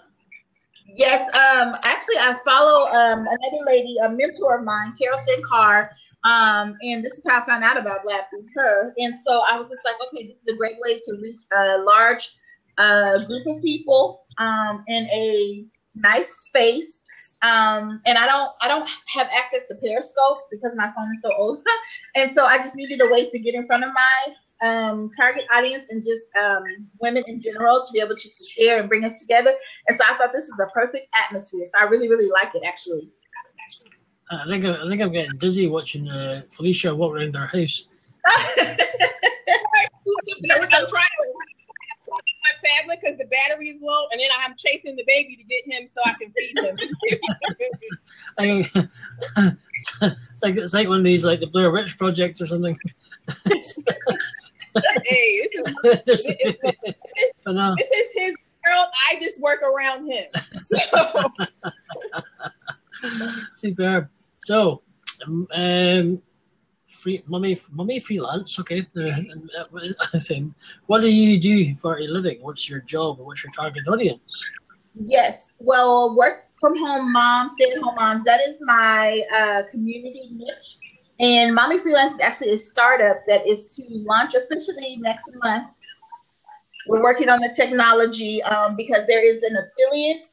Yes, actually, I follow another lady, a mentor of mine, Carol Sinclair, and this is how I found out about Blab through her. And so I was just like, okay, this is a great way to reach a large group of people in a nice space. And I don't have access to Periscope because my phone is so old. And so I just needed a way to get in front of my target audience and just women in general to be able just to share and bring us together. And so I thought this was a perfect atmosphere. So I really, really like it, actually. I think I'm getting dizzy watching Felicia walk around our house. I'm trying to my tablet because the battery is low, and then I'm chasing the baby to get him so I can feed him. It's like one of these, like the Blair Witch Project or something. Hey, it's This is his world. I just work around him. So. Superb. So, mommy freelance. Okay. What do you do for a living? What's your job? What's your target audience? Yes. Well, work from home moms, stay at home moms. That is my community niche. And Mommy Freelance is actually a startup that is to launch officially next month. We're working on the technology because there is an affiliate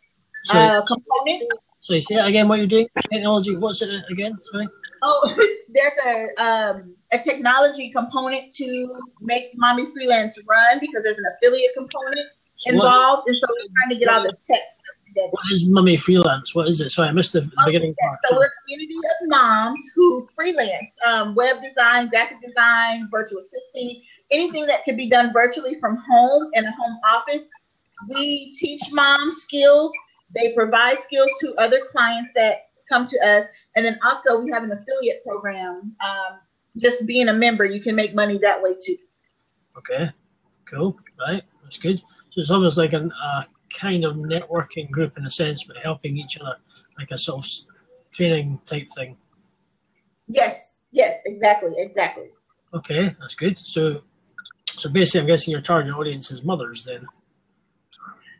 component. So you say it again, what you're doing? Technology, what's it again? Sorry. Oh, there's a technology component to make Mommy Freelance run because there's an affiliate component involved. And so we're trying to get all the tech stuff together. What is Mommy Freelance? What is it? Sorry, I missed the beginning part. So we're a community of moms who freelance, web design, graphic design, virtual assisting, anything that can be done virtually from home in a home office. We teach moms skills. They provide skills to other clients that come to us. And then also we have an affiliate program. Just being a member, you can make money that way too. Okay, cool. Right, that's good. So it's almost like a kind of networking group in a sense, but helping each other, like a sort of training type thing. Yes, exactly. Okay, that's good. So basically, I'm guessing your target audience is mothers then.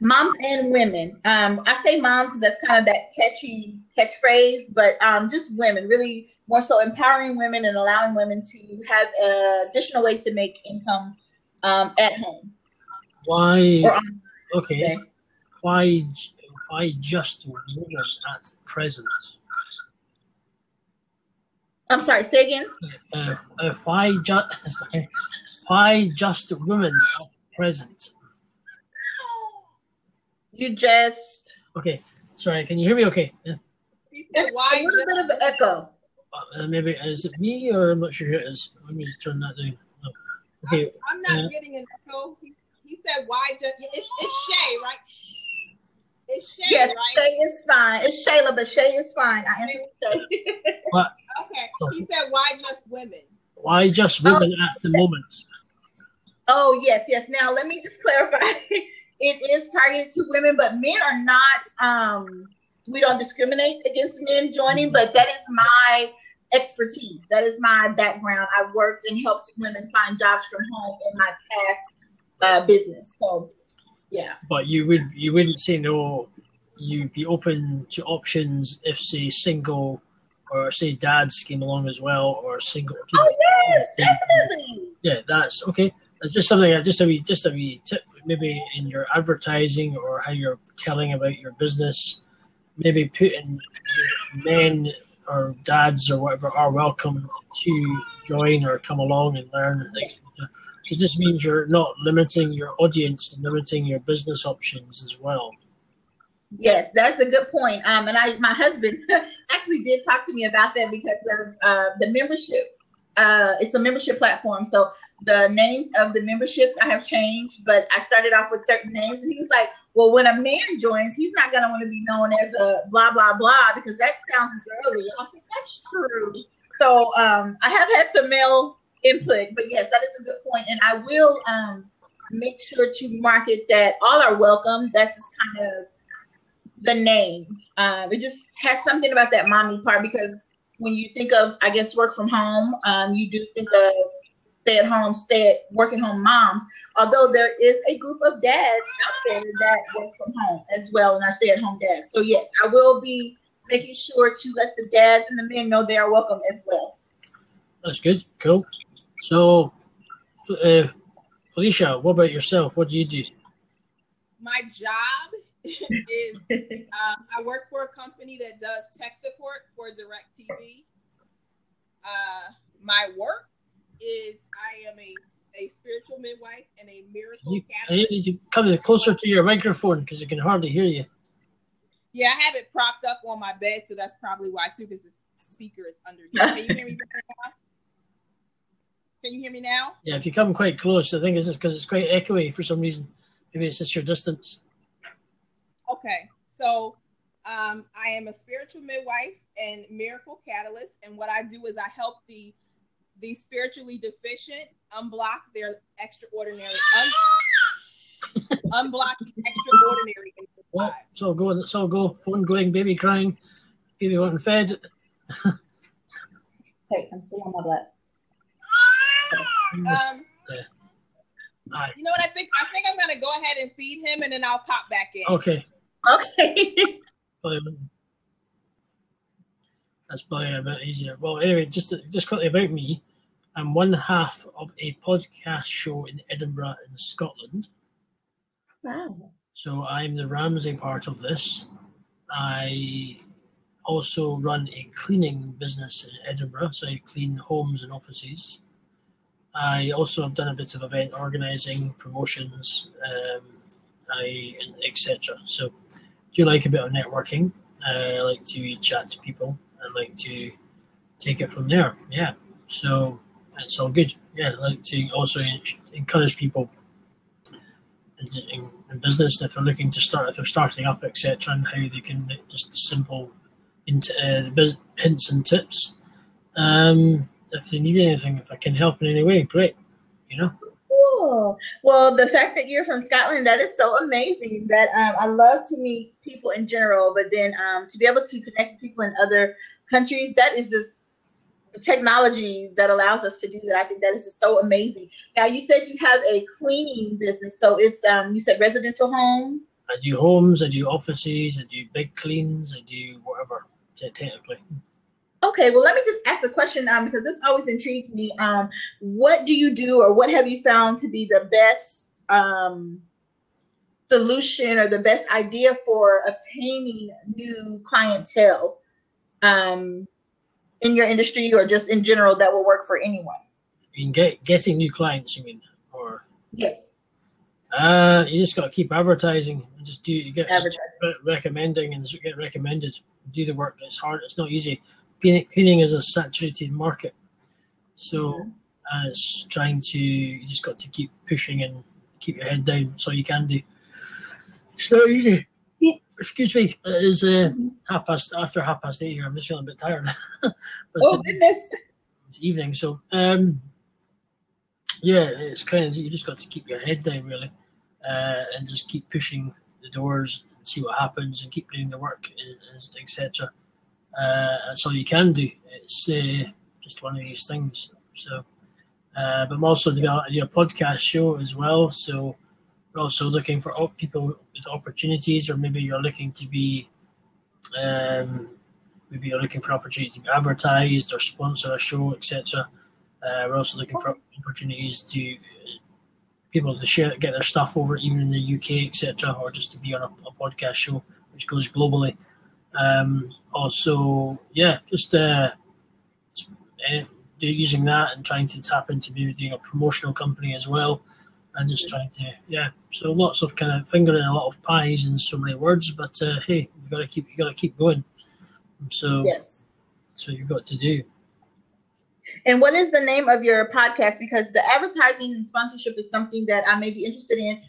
Moms and women. I say moms because that's kind of that catchy catchphrase, but just women, really more so empowering women and allowing women to have an additional way to make income at home. Why? Okay. Why just women at present? I'm sorry. Say again. Why just women at present? You just. Okay. Sorry. Can you hear me? Okay. Yeah. It's a little bit of an echo. Maybe is it me or I'm not sure who it is. Let me just turn that down. No. Okay. I'm not getting an echo. He said, "Why just?" It's Shay, right? It's Shay, yes, right? Shay is fine. It's Shayla, but Shay is fine. I answered Shay. What? Okay. He said, "Why just women?" Why just women at the moment? Oh yes. Now let me just clarify. It is targeted to women, but men are not. We don't discriminate against men joining, but that is my expertise. That is my background. I worked and helped women find jobs from home in my past business. So, yeah. But you wouldn't say no. You'd be open to options if, say, single or say dads came along as well, or single. Oh yes, definitely. Yeah, that's okay. It's just something. Just a wee tip, maybe in your advertising or how you're telling about your business. Maybe putting men or dads or whatever are welcome to join or come along and learn. It just means you're not limiting your audience and limiting your business options as well. Yes, that's a good point. And my husband actually did talk to me about that because of the membership. It's a membership platform. So the names of the memberships I have changed, but I started off with certain names. And he was like, well, when a man joins, he's not going to want to be known as a blah, blah, blah, because that sounds girly. And I said, that's true. So I have had some male input, but yes, that is a good point. And I will make sure to market that all are welcome. That's just kind of the name. It just has something about that mommy part, because when you think of, I guess, work from home, you do think of working home moms, although there is a group of dads out there that work from home as well and are stay-at-home dads. So yes, I will be making sure to let the dads and the men know they are welcome as well. That's good. Cool. So, Felicia, what about yourself? What do you do? My job is I work for a company that does tech support for DirecTV. My work is I am a spiritual midwife and a miracle catalyst. I need to come closer to your microphone because I can hardly hear you. Yeah, I have it propped up on my bed, so that's probably why too, because the speaker is underneath. Can you hear me now? Can you hear me now? Yeah, if you come quite close, I think it's just because it's quite echoey for some reason. Maybe it's just your distance. Okay, so I am a spiritual midwife and miracle catalyst, and what I do is I help the spiritually deficient unblock their extraordinary. unblock the extraordinary in their Well, lives. so go. Phone going, baby crying, baby wanting fed. Hey, I'm still on my black. You know what I think? I think I'm gonna go ahead and feed him, and then I'll pop back in. Okay. Okay. That's probably a bit easier. Well, anyway, just quickly about me. I'm one half of a podcast show in Edinburgh in Scotland. Wow. So I'm the Ramsey part of this. I also run a cleaning business in Edinburgh, so I clean homes and offices. I also have done a bit of event organising, promotions, etc. So do like a bit of networking. I like to chat to people. I like to take it from there. Yeah, so it's all good. Yeah, I like to also encourage people in business if they're looking to start, if they're starting up, etc., and how they can make just simple hints and tips. If they need anything, if I can help in any way, great. You know. Cool. Well, the fact that you're from Scotland, that is so amazing. That I love to meet people in general, but then to be able to connect with people in other countries, that is just the technology that allows us to do that. I think that is just so amazing. Now, you said you have a cleaning business, so it's you said residential homes. I do homes, I do offices, I do big cleans, I do whatever technically. Okay, well, let me just ask a question because this always intrigues me. What do you do, or what have you found to be the best solution or the best idea for obtaining new clientele in your industry, or just in general, that will work for anyone? You can getting new clients, you mean, or yes? You just got to keep advertising. You get recommending and get recommended. Do the work. It's hard. It's not easy. Cleaning is a saturated market, so it's trying to. You just got to keep pushing and keep your head down. That's all you can do. It's not easy. Excuse me. It is after 8:30 here. I'm just feeling a bit tired. Goodness! It's evening, so yeah, it's kind of, you just got to keep your head down really, and just keep pushing the doors and see what happens and keep doing the work, etc. That's all you can do. It's just one of these things. So, but I'm also developing a podcast show as well. So we're also looking for people with opportunities, or maybe you're looking to be, maybe you're looking for opportunity to be advertised or sponsor a show, etc. We're also looking for opportunities to people to share, get their stuff over, even in the UK, etc., or just to be on a podcast show which goes globally. Also, yeah, just using that and trying to tap into maybe doing a promotional company as well, and just trying to, yeah. So lots of kind of fingering a lot of pies in so many words, but hey, you got to keep going. So yes, so you've got to do. And what is the name of your podcast? Because the advertising and sponsorship is something that I may be interested in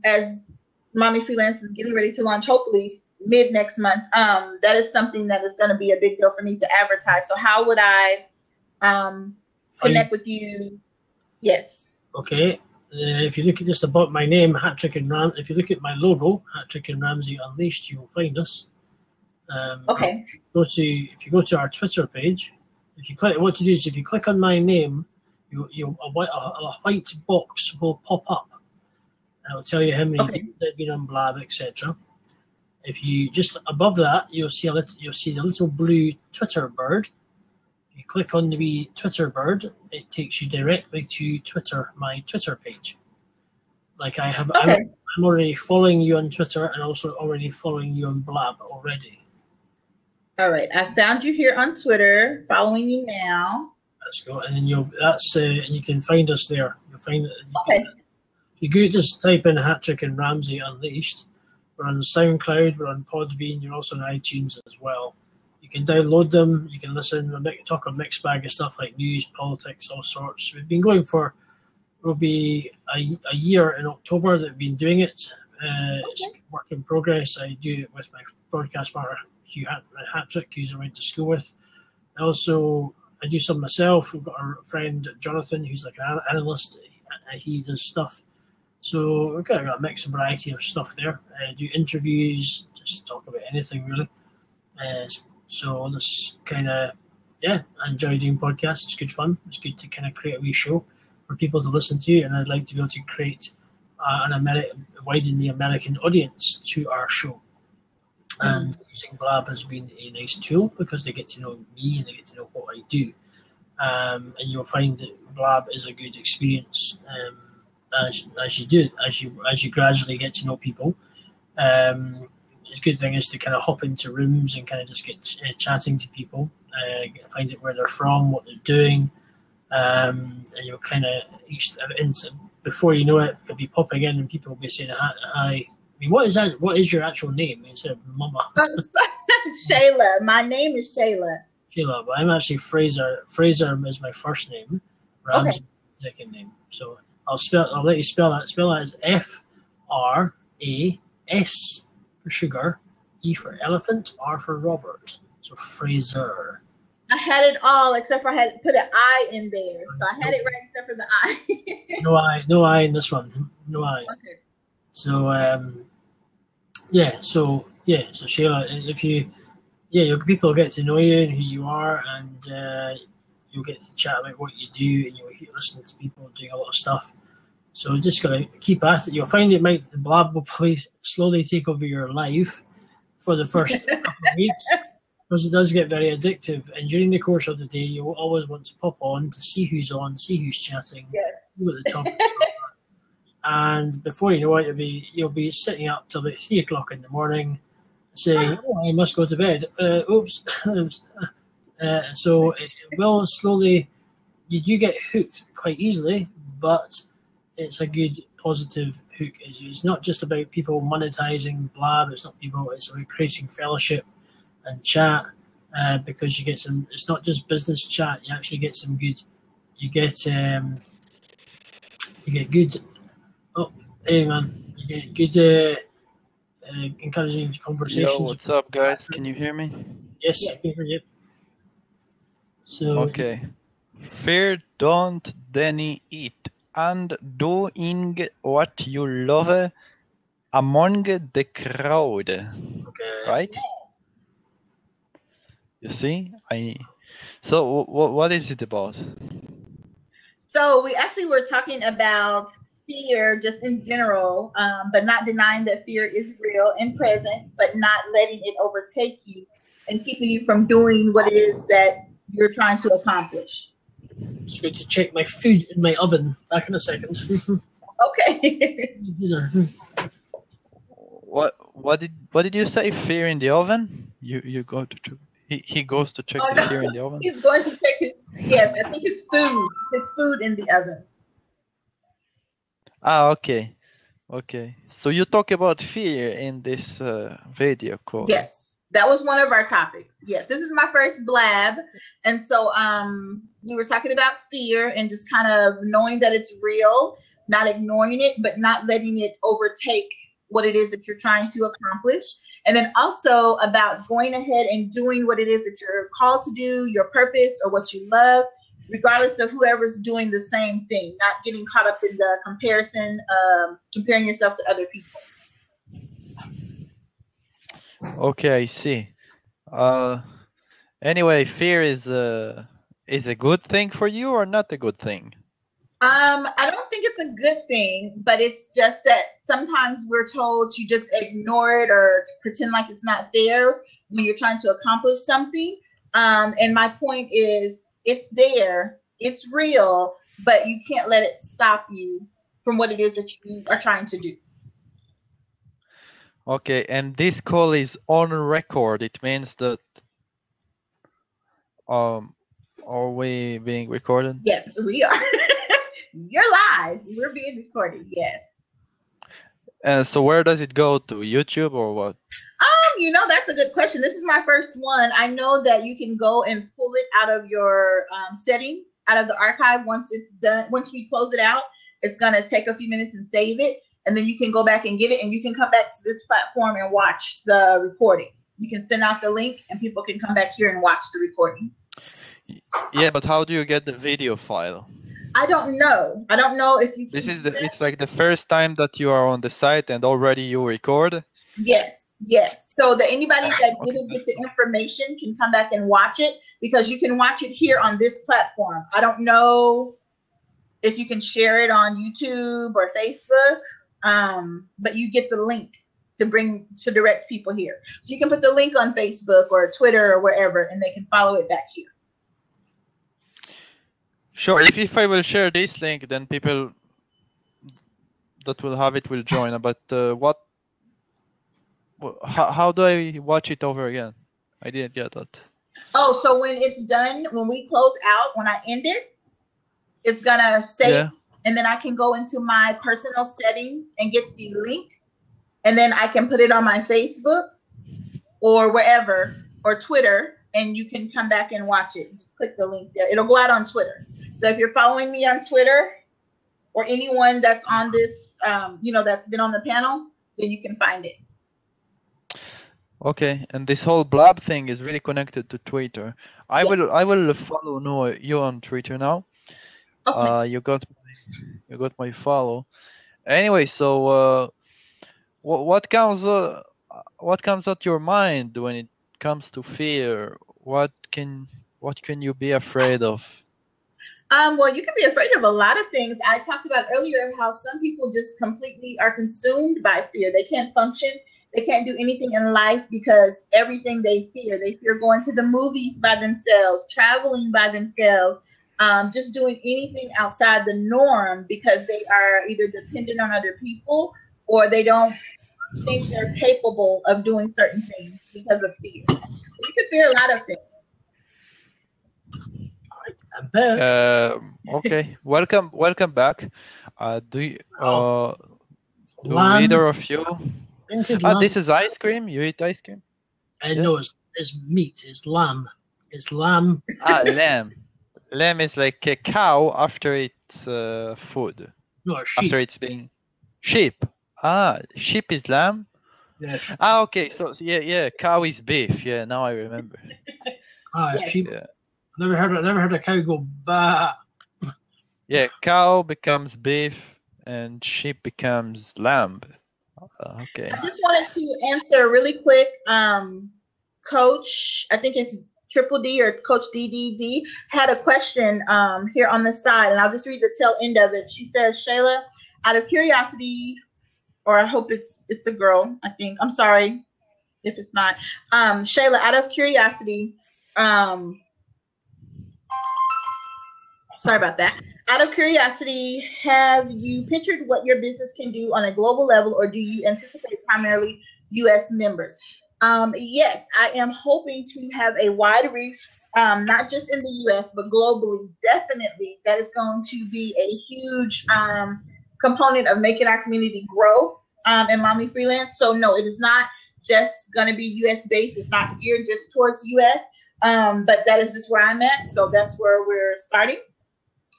as Mommy Freelance is getting ready to launch, hopefully mid next month. That is something that is going to be a big deal for me to advertise. So how would I connect with you? Yes. Okay. If you look at just about my name, Hattrick and Ram, if you look at my logo, Hattrick and Ramsey Unleashed, you will find us. Okay. If you go to our Twitter page, if you click, what you do is if you click on my name, a white box will pop up. And it will tell you how many days I've been on Blab, etc. If you just above that, you'll see the little blue Twitter bird. You click on the wee Twitter bird, it takes you directly to Twitter, my Twitter page. Like I have, I'm already following you on Twitter and also already following you on Blab already. All right, I found you here on Twitter, following you now. Let's go, and then you can find us there. You'll find it. You could just type in Hattrick and Ramsey Unleashed. We're on SoundCloud, we're on Podbean, you're also on iTunes as well. You can download them, you can listen, talk a mixed bag of stuff like news, politics, all sorts. We've been going for, will be a year in October that we've been doing it. It's work in progress. I do it with my broadcast partner, Hattrick, who's I went to school with. I do some myself. We've got our friend Jonathan, who's like an analyst. He does stuff. So we've got a mixed variety of stuff there. Do interviews, just talk about anything really. So this kind of, I enjoy doing podcasts. It's good fun. It's good to kind of create a wee show for people to listen to, and I'd like to be able to create widen the American audience to our show. And using Blab has been a nice tool because they get to know me and they get to know what I do. And you'll find that Blab is a good experience as you gradually get to know people. It's a good thing is to kind of hop into rooms and kind of just get chatting to people, find out where they're from, what they're doing, and you'll kind of before you know it, you'll be popping in and people will be saying hi. I mean, what is that? What is your actual name? Instead of Mama. Shayla. My name is Shayla. Shayla, but I'm actually Fraser. Fraser is my first name. Ram's second name. So I'll let you spell that. Spell that as F-R-A-S for sugar, E for elephant, R for Robert. So Fraser. I had it all except for I had put an I in there. So I had it right except for the I. No I in this one. No I. Okay. So so Shayla, if people get to know you and who you are, and you'll get to chat about what you do, and you'll listen to people doing a lot of stuff. So just gotta keep at it. You'll find the Blab will probably slowly take over your life for the first couple of weeks, because it does get very addictive. And during the course of the day, you'll always want to pop on to see who's on, see who's chatting, see what the topics are. And before you know it, you'll be sitting up till about 3 o'clock in the morning, saying, "Oh, I must go to bed." Oops. So it will slowly. You do get hooked quite easily, but it's a good positive hook. It's not just about people monetizing Blab. It's about creating fellowship and chat, because you get some. It's not just business chat. You actually get some good. You get good. Oh, hey man, you get good encouraging conversations. Yo, what's up, guys? Can you hear me? Yes, I can hear you. So okay. Fear don't deny it, and doing what you love among the crowd. Okay. Right? You see, So what is it about? So we actually were talking about fear just in general, but not denying that fear is real and present, but not letting it overtake you and keeping you from doing what it is that you're trying to accomplish. Just going to check my food in my oven. Back in a second. Okay. What did you say? Fear in the oven? You go to he goes to check the fear in the oven. He's going to check I think his food in the oven. Okay. So you talk about fear in this video call. Yes, that was one of our topics. Yes, this is my first blab, and so we were talking about fear and just kind of knowing that it's real, not ignoring it, but not letting it overtake what it is that you're trying to accomplish. And then also about going ahead and doing what it is that you're called to do, your purpose or what you love, regardless of whoever's doing the same thing, not getting caught up in the comparison, comparing yourself to other people. Okay, I see. Anyway, fear is a good thing for you or not a good thing? I don't think it's a good thing, but it's just that sometimes we're told you just ignore it or to pretend like it's not there when you're trying to accomplish something. And my point is, it's there, it's real, but you can't let it stop you from what it is that you are trying to do. Okay, and this call is on record. It means that are we being recorded? Yes, we are. You're live. We're being recorded. Yes. So where does it go to? YouTube or what? That's a good question. This is my first one. I know that you can go and pull it out of your settings, out of the archive once it's done. Once we close it out, it's going to take a few minutes and save it. And then you can go back and get it, and you can come back to this platform and watch the recording. You can send out the link, and people can come back here and watch the recording. Yeah, but how do you get the video file? I don't know. I don't know if you can. This is it's like the first time that you are on the site and already you record. Yes, yes. So that anybody that Okay. didn't get the information can come back and watch it, because you can watch it here on this platform. I don't know if you can share it on YouTube or Facebook, but you get the link to direct people here. So you can put the link on Facebook or Twitter or wherever, and they can follow it back here. Sure. If I will share this link, then people that will have it will join. But how do I watch it over again? I didn't get that. Oh, so when it's done, when we close out, when I end it, it's gonna save, Yeah. and then I can go into my personal settings and get the link, and then I can put it on my Facebook or wherever, or Twitter, and you can come back and watch it. Just click the link there. It'll go out on Twitter. So if you're following me on Twitter, or anyone that's on this, that's been on the panel, then you can find it. Okay, and this whole blab thing is really connected to Twitter. I will follow you on Twitter now. Okay. You got my follow. Anyway, so what comes at your mind when it comes to fear? What can you be afraid of? Well, you can be afraid of a lot of things. I talked about earlier how some people just completely are consumed by fear. They can't function. They can't do anything in life because everything they fear. They fear going to the movies by themselves, traveling by themselves, just doing anything outside the norm because they are either dependent on other people or they don't think they're capable of doing certain things because of fear. You can fear a lot of things. Okay, welcome back. Do Lamb. either of you? Lamb. This is ice cream. You eat ice cream? No, it's meat. It's lamb. It's lamb. Lamb. Lamb is like a cow after it's food. No, sheep. After it's being sheep. Sheep is lamb. Yeah. Okay. So yeah. Cow is beef. Yeah. Now I remember. Yes. Sheep. Yeah. Never heard a cow go bah. Yeah. Cow becomes beef, and sheep becomes lamb. Okay. I just wanted to answer really quick. Coach, I think it's Triple D or Coach DDD had a question here on the side, and I'll just read the tail end of it. She says, Shayla, out of curiosity, or I hope it's a girl, I think. I'm sorry if it's not. Shayla, out of curiosity, sorry about that. Out of curiosity, have you pictured what your business can do on a global level, or do you anticipate primarily U.S. members? Yes, I am hoping to have a wide reach, not just in the U.S., but globally. Definitely, that is going to be a huge component of making our community grow in Mommy Freelance. So no, it is not just going to be U.S. based. It's not geared just towards U.S., but that is just where I'm at. So that's where we're starting.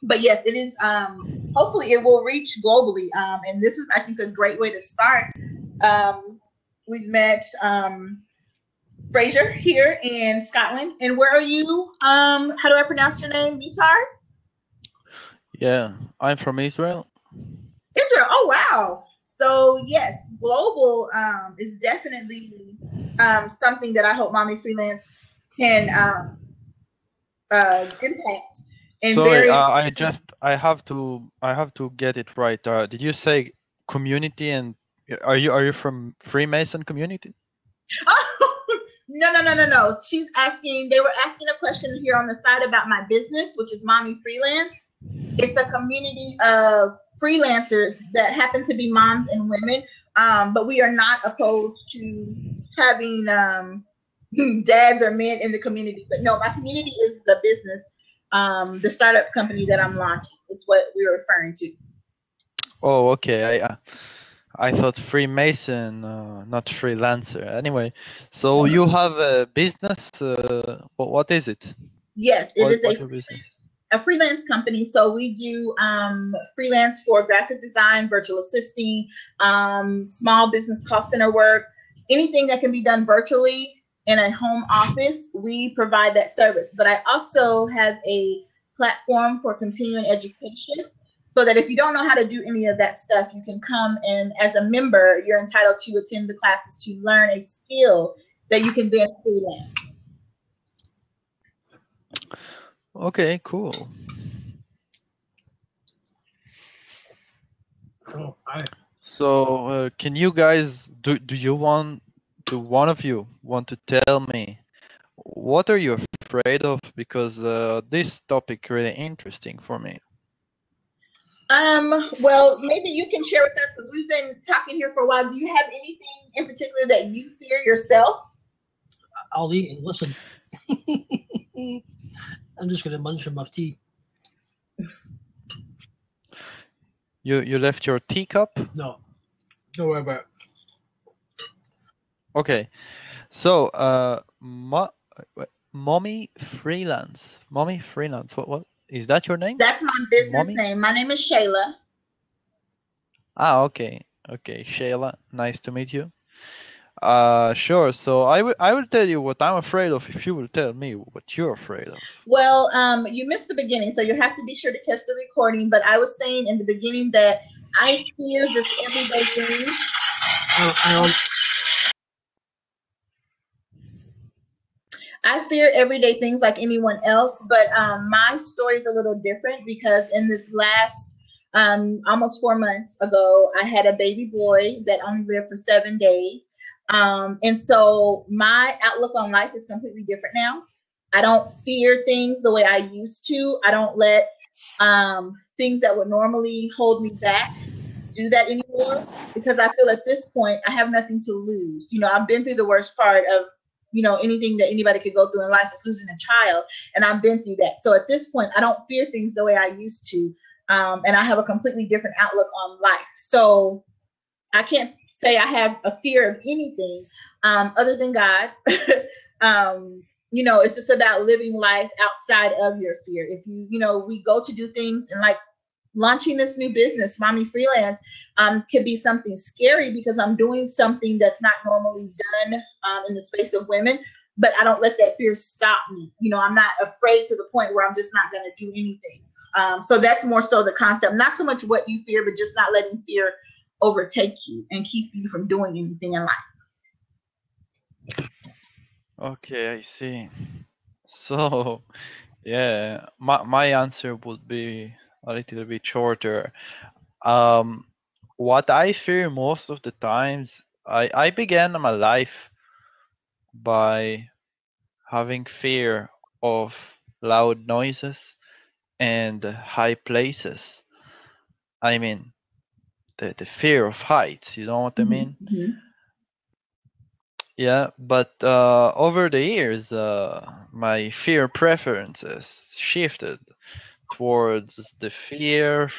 But yes, it is. Hopefully, it will reach globally, and this is, I think, a great way to start. We've met Fraser here in Scotland, and where are you? How do I pronounce your name? Vitar? Yeah, I'm from Israel. Israel. Oh wow. So yes, global is definitely something that I hope Mommy Freelance can impact. Sorry, I have to get it right. Did you say community, and are you from Freemason community? Oh, no. They were asking a question here on the side about my business, which is Mommy Freelance. It's a community of freelancers that happen to be moms and women, but we are not opposed to having dads or men in the community. But no, my community is the business. The startup company that I'm launching is what we were referring to. Oh, okay. I thought Freemason, not freelancer. Anyway, so you have a business. What is it? Yes, it is a freelance company. So we do freelance for graphic design, virtual assisting, small business call center work, anything that can be done virtually in a home office. We provide that service. But I also have a platform for continuing education, so that if you don't know how to do any of that stuff, you can come, and as a member, you're entitled to attend the classes to learn a skill that you can then freelance. Okay, cool. Oh, hi. So, can you guys do one of you want to tell me what are you afraid of? Because this topic really interesting for me. Well, maybe you can share with us, because we've been talking here for a while. Do you have anything in particular that you fear yourself? I'll eat and listen. I'm just gonna munch on my tea. You left your teacup? No, don't worry about it. Okay. So, Mommy Freelance. Mommy Freelance. What is that your name? That's my business Mommy? name. My name is Shayla. Ah, okay. Okay, Shayla. Nice to meet you. Sure. So I will tell you what I'm afraid of if you will tell me what you're afraid of. Well, you missed the beginning, so you have to be sure to catch the recording. But I was saying in the beginning that I fear just everyday things. I fear everyday things like anyone else, but my story is a little different, because in this last almost 4 months ago, I had a baby boy that only lived for 7 days. And so my outlook on life is completely different now. I don't fear things the way I used to. I don't let things that would normally hold me back do that anymore, because I feel at this point I have nothing to lose. You know, I've been through the worst part of, you know, anything that anybody could go through in life is losing a child, and I've been through that. So at this point, I don't fear things the way I used to, and I have a completely different outlook on life. So I can't say I have a fear of anything other than God. You know, it's just about living life outside of your fear. If you know, we go to do things, and like launching this new business, Mommy Freelance, could be something scary, because I'm doing something that's not normally done in the space of women, but I don't let that fear stop me. You know, I'm not afraid to the point where I'm just not going to do anything. So that's more so the concept, not so much what you fear, but just not letting fear overtake you and keep you from doing anything in life. Okay, I see. So, yeah, my answer would be a little bit shorter. What I fear most of the times, I began my life by having fear of loud noises and high places. I mean, the fear of heights, you know what I mean? Mm-hmm. Yeah, but over the years, my fear preferences shifted towards the fear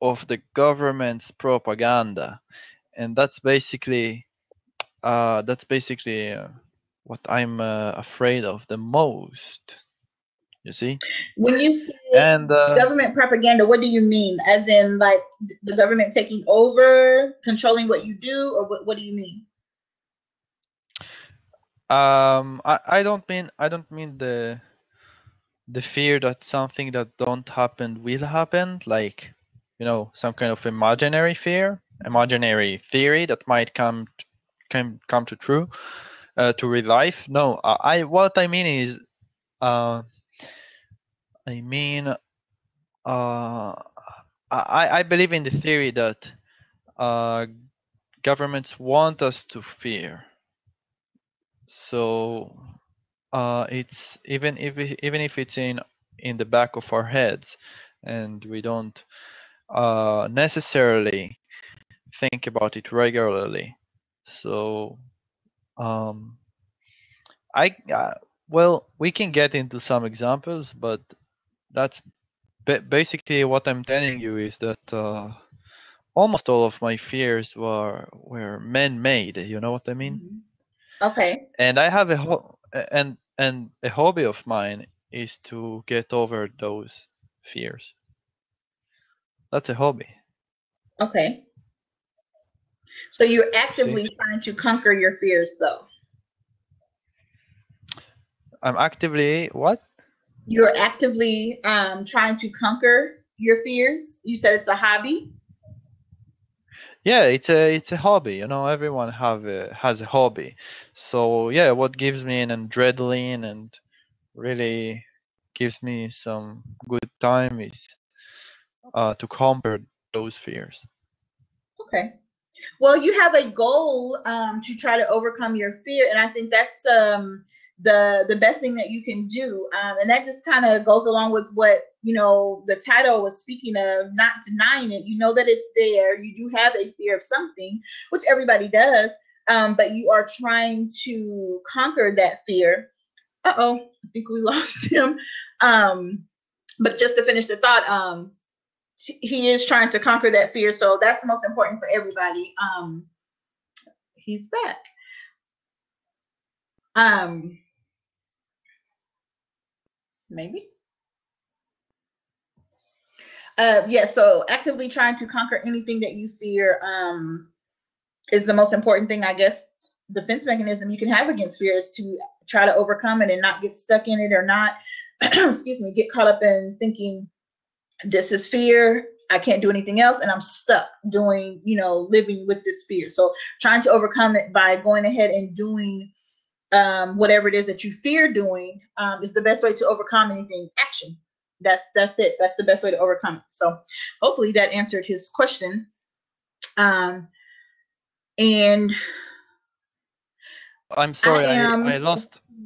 of the government's propaganda, and that's basically what I'm afraid of the most. You see, When you say and government propaganda, what do you mean? As in, like, the government taking over, controlling what you do, or what do you mean? I don't mean the fear that something that don't happen will happen, like, you know, some kind of imaginary theory that might come to true to real life. No, what I mean is I believe in the theory that governments want us to fear. So it's even if it's in the back of our heads, and we don't necessarily think about it regularly. So well, we can get into some examples, but that's basically what I'm telling you is that almost all of my fears were man-made. You know what I mean? Mm-hmm. Okay. And I have and a hobby of mine is to get over those fears. That's a hobby. Okay. So you're See? actively trying to conquer your fears, though. I'm actively what? You're actively trying to conquer your fears. You said it's a hobby. Yeah, it's a hobby. You know, everyone has a hobby. So yeah, what gives me an adrenaline and really gives me some good time is to conquer those fears. Okay. Well, you have a goal to try to overcome your fear, and I think that's the best thing that you can do. And that just kind of goes along with what the title was speaking of, not denying it. You know that it's there. You do have a fear of something, which everybody does, but you are trying to conquer that fear. Uh-oh, I think we lost him. But just to finish the thought, he is trying to conquer that fear, so that's the most important for everybody. He's back. Maybe. Yeah, so actively trying to conquer anything that you fear is the most important thing, I guess. Defense mechanism you can have against fear is to try to overcome it and not get stuck in it, or not excuse me, get caught up in thinking this is fear, I can't do anything else, and I'm stuck doing, living with this fear. So trying to overcome it by going ahead and doing whatever it is that you fear doing is the best way to overcome anything. Action. That's it. That's the best way to overcome it. So hopefully that answered his question. And I'm sorry,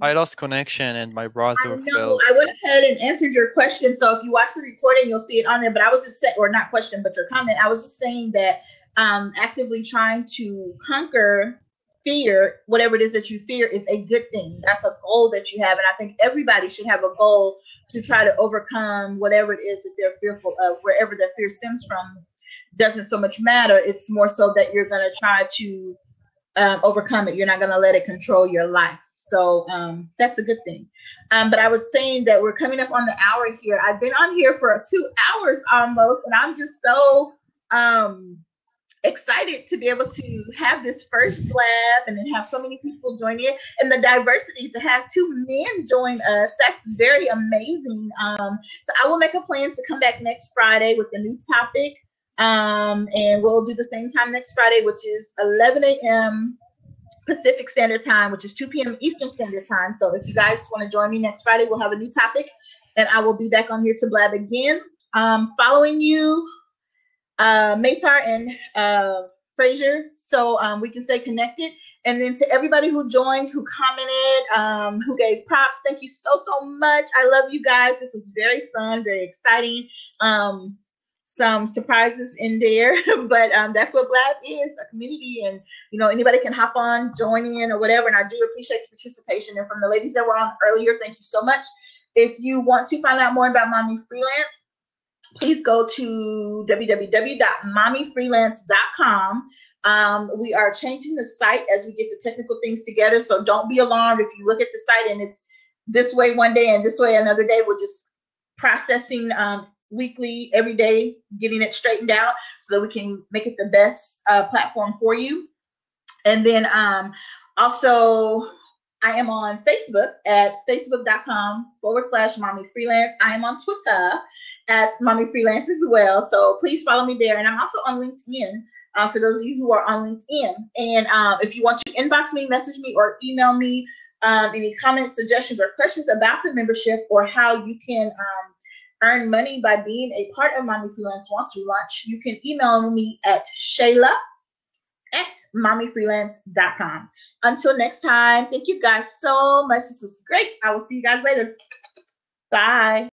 I lost connection and my browser I know. fell. I went ahead and answered your question. So if you watch the recording, you'll see it on there. But I was just saying, or not question, but your comment. I was just saying that actively trying to conquer fear, whatever it is that you fear, is a good thing. That's a goal that you have. And I think everybody should have a goal to try to overcome whatever it is that they're fearful of. Wherever that fear stems from doesn't so much matter. It's more so that you're going to try to overcome it. You're not going to let it control your life. So that's a good thing. But I was saying that we're coming up on the hour here. I've been on here for 2 hours almost, and I'm just so excited to be able to have this first blab and then have so many people join in, and the diversity to have 2 men join us. That's very amazing. So I will make a plan to come back next Friday with a new topic. And we'll do the same time next Friday, which is 11 a.m. Pacific Standard Time, which is 2 p.m. Eastern Standard Time. So if you guys want to join me next Friday, we'll have a new topic, and I will be back on here to blab again. Following you, Maytar and Frazier, so we can stay connected. And then to everybody who joined, who commented, who gave props, thank you so much. I love you guys. This was very fun, very exciting. Some surprises in there, but that's what Blab is, a community, and anybody can hop on, join in, or whatever. And I do appreciate your participation. And from the ladies that were on earlier, thank you so much. If you want to find out more about Mommy Freelance, please go to www.mommyfreelance.com. We are changing the site as we get the technical things together, so don't be alarmed if you look at the site and it's this way one day and this way another day. We're just processing weekly, every day, getting it straightened out so that we can make it the best platform for you. And then also, I am on Facebook at facebook.com/Mommy Freelance. I am on Twitter at Mommy Freelance as well. So please follow me there. And I'm also on LinkedIn for those of you who are on LinkedIn. And if you want to inbox me, message me, or email me any comments, suggestions, or questions about the membership, or how you can earn money by being a part of Mommy Freelance once we launch, you can email me at Shayla@mommyfreelance.com. Until next time, thank you guys so much. This was great. I will see you guys later. Bye.